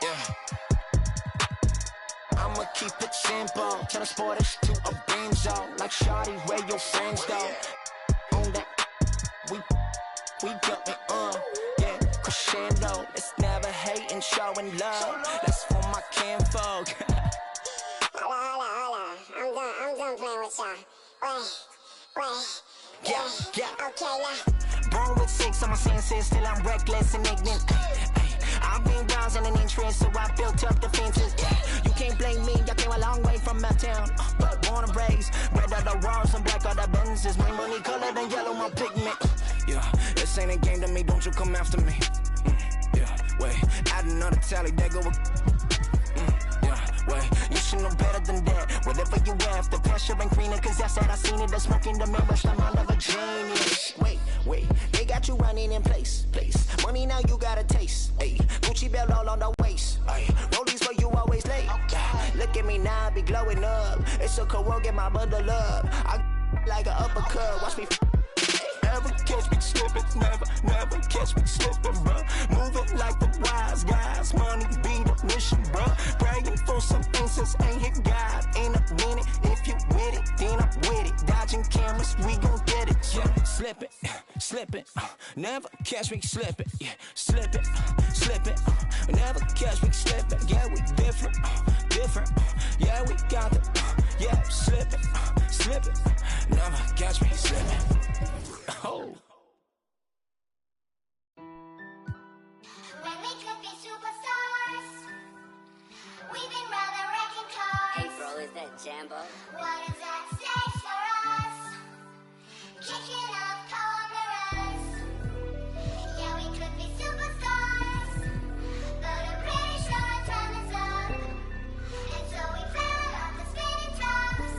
yeah. I'ma keep it simple, tell the sporters to a benzo. Like shawty, where your friends go? On that, we got it yeah, crescendo. It's never hating, showing love. That's for my kinfolk. I'm done playing with y'all. Wait. Yeah. Okay, now. Born with 6 on my senses, still I'm reckless and ignorant. I've been browsing an interest, so I built up defenses. You can't blame me, I came a long way from my town. But born and raised, red are the walls and black are the Benzes. My money colored and yellow, my pigment. Yeah, this ain't a game to me, don't you come after me. Yeah, wait, add another tally, there go wait, you should know better than that. Whatever you have, the pressure ain't greener, cause that's that I seen it. The smoke in the mirror, the mind of a genius. Wait, they got you running in place. Money now you got a taste. Ay, Gucci belt all on the waist. Ay, rollies for you always late. Look at me now, I be glowing up. It's so cold, get my bundle up. I like an uppercut, watch me. Never catch me slipping, never catch me slipping, bruh. Moving like the wise guys, money be the slipping, never catch me slipping, yeah, slipping, never catch me slipping, yeah, we different, yeah, we got it, yeah, slipping, never catch me slipping, oh. When we could be superstars, we've been rather wrecking cars. Hey bro, is that Jambo? What does that say for us? Kicking up cold mirrors. Yeah, we could be superstars, but I'm pretty sure our time is up. And so we fell off the spinning tops.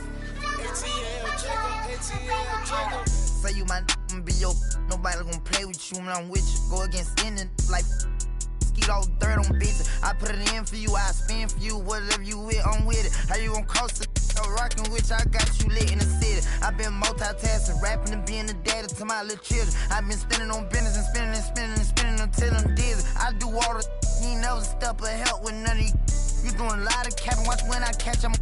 ATL, say you my be your nobody gonna play with you when I'm with you. Go against any like skeet all dirt on bitches. I put it in for you, I spin for you. Whatever you with, I'm with it. How you gon' coast it? Rockin' with you, I got you lit in the city. I been multitasking, rapping and being the daddy to my little children. I been spinning on business and spinning until I'm dizzy. I do all the you ain't never step or help with none of you. You doing a lot of capping, watch when I catch 'em.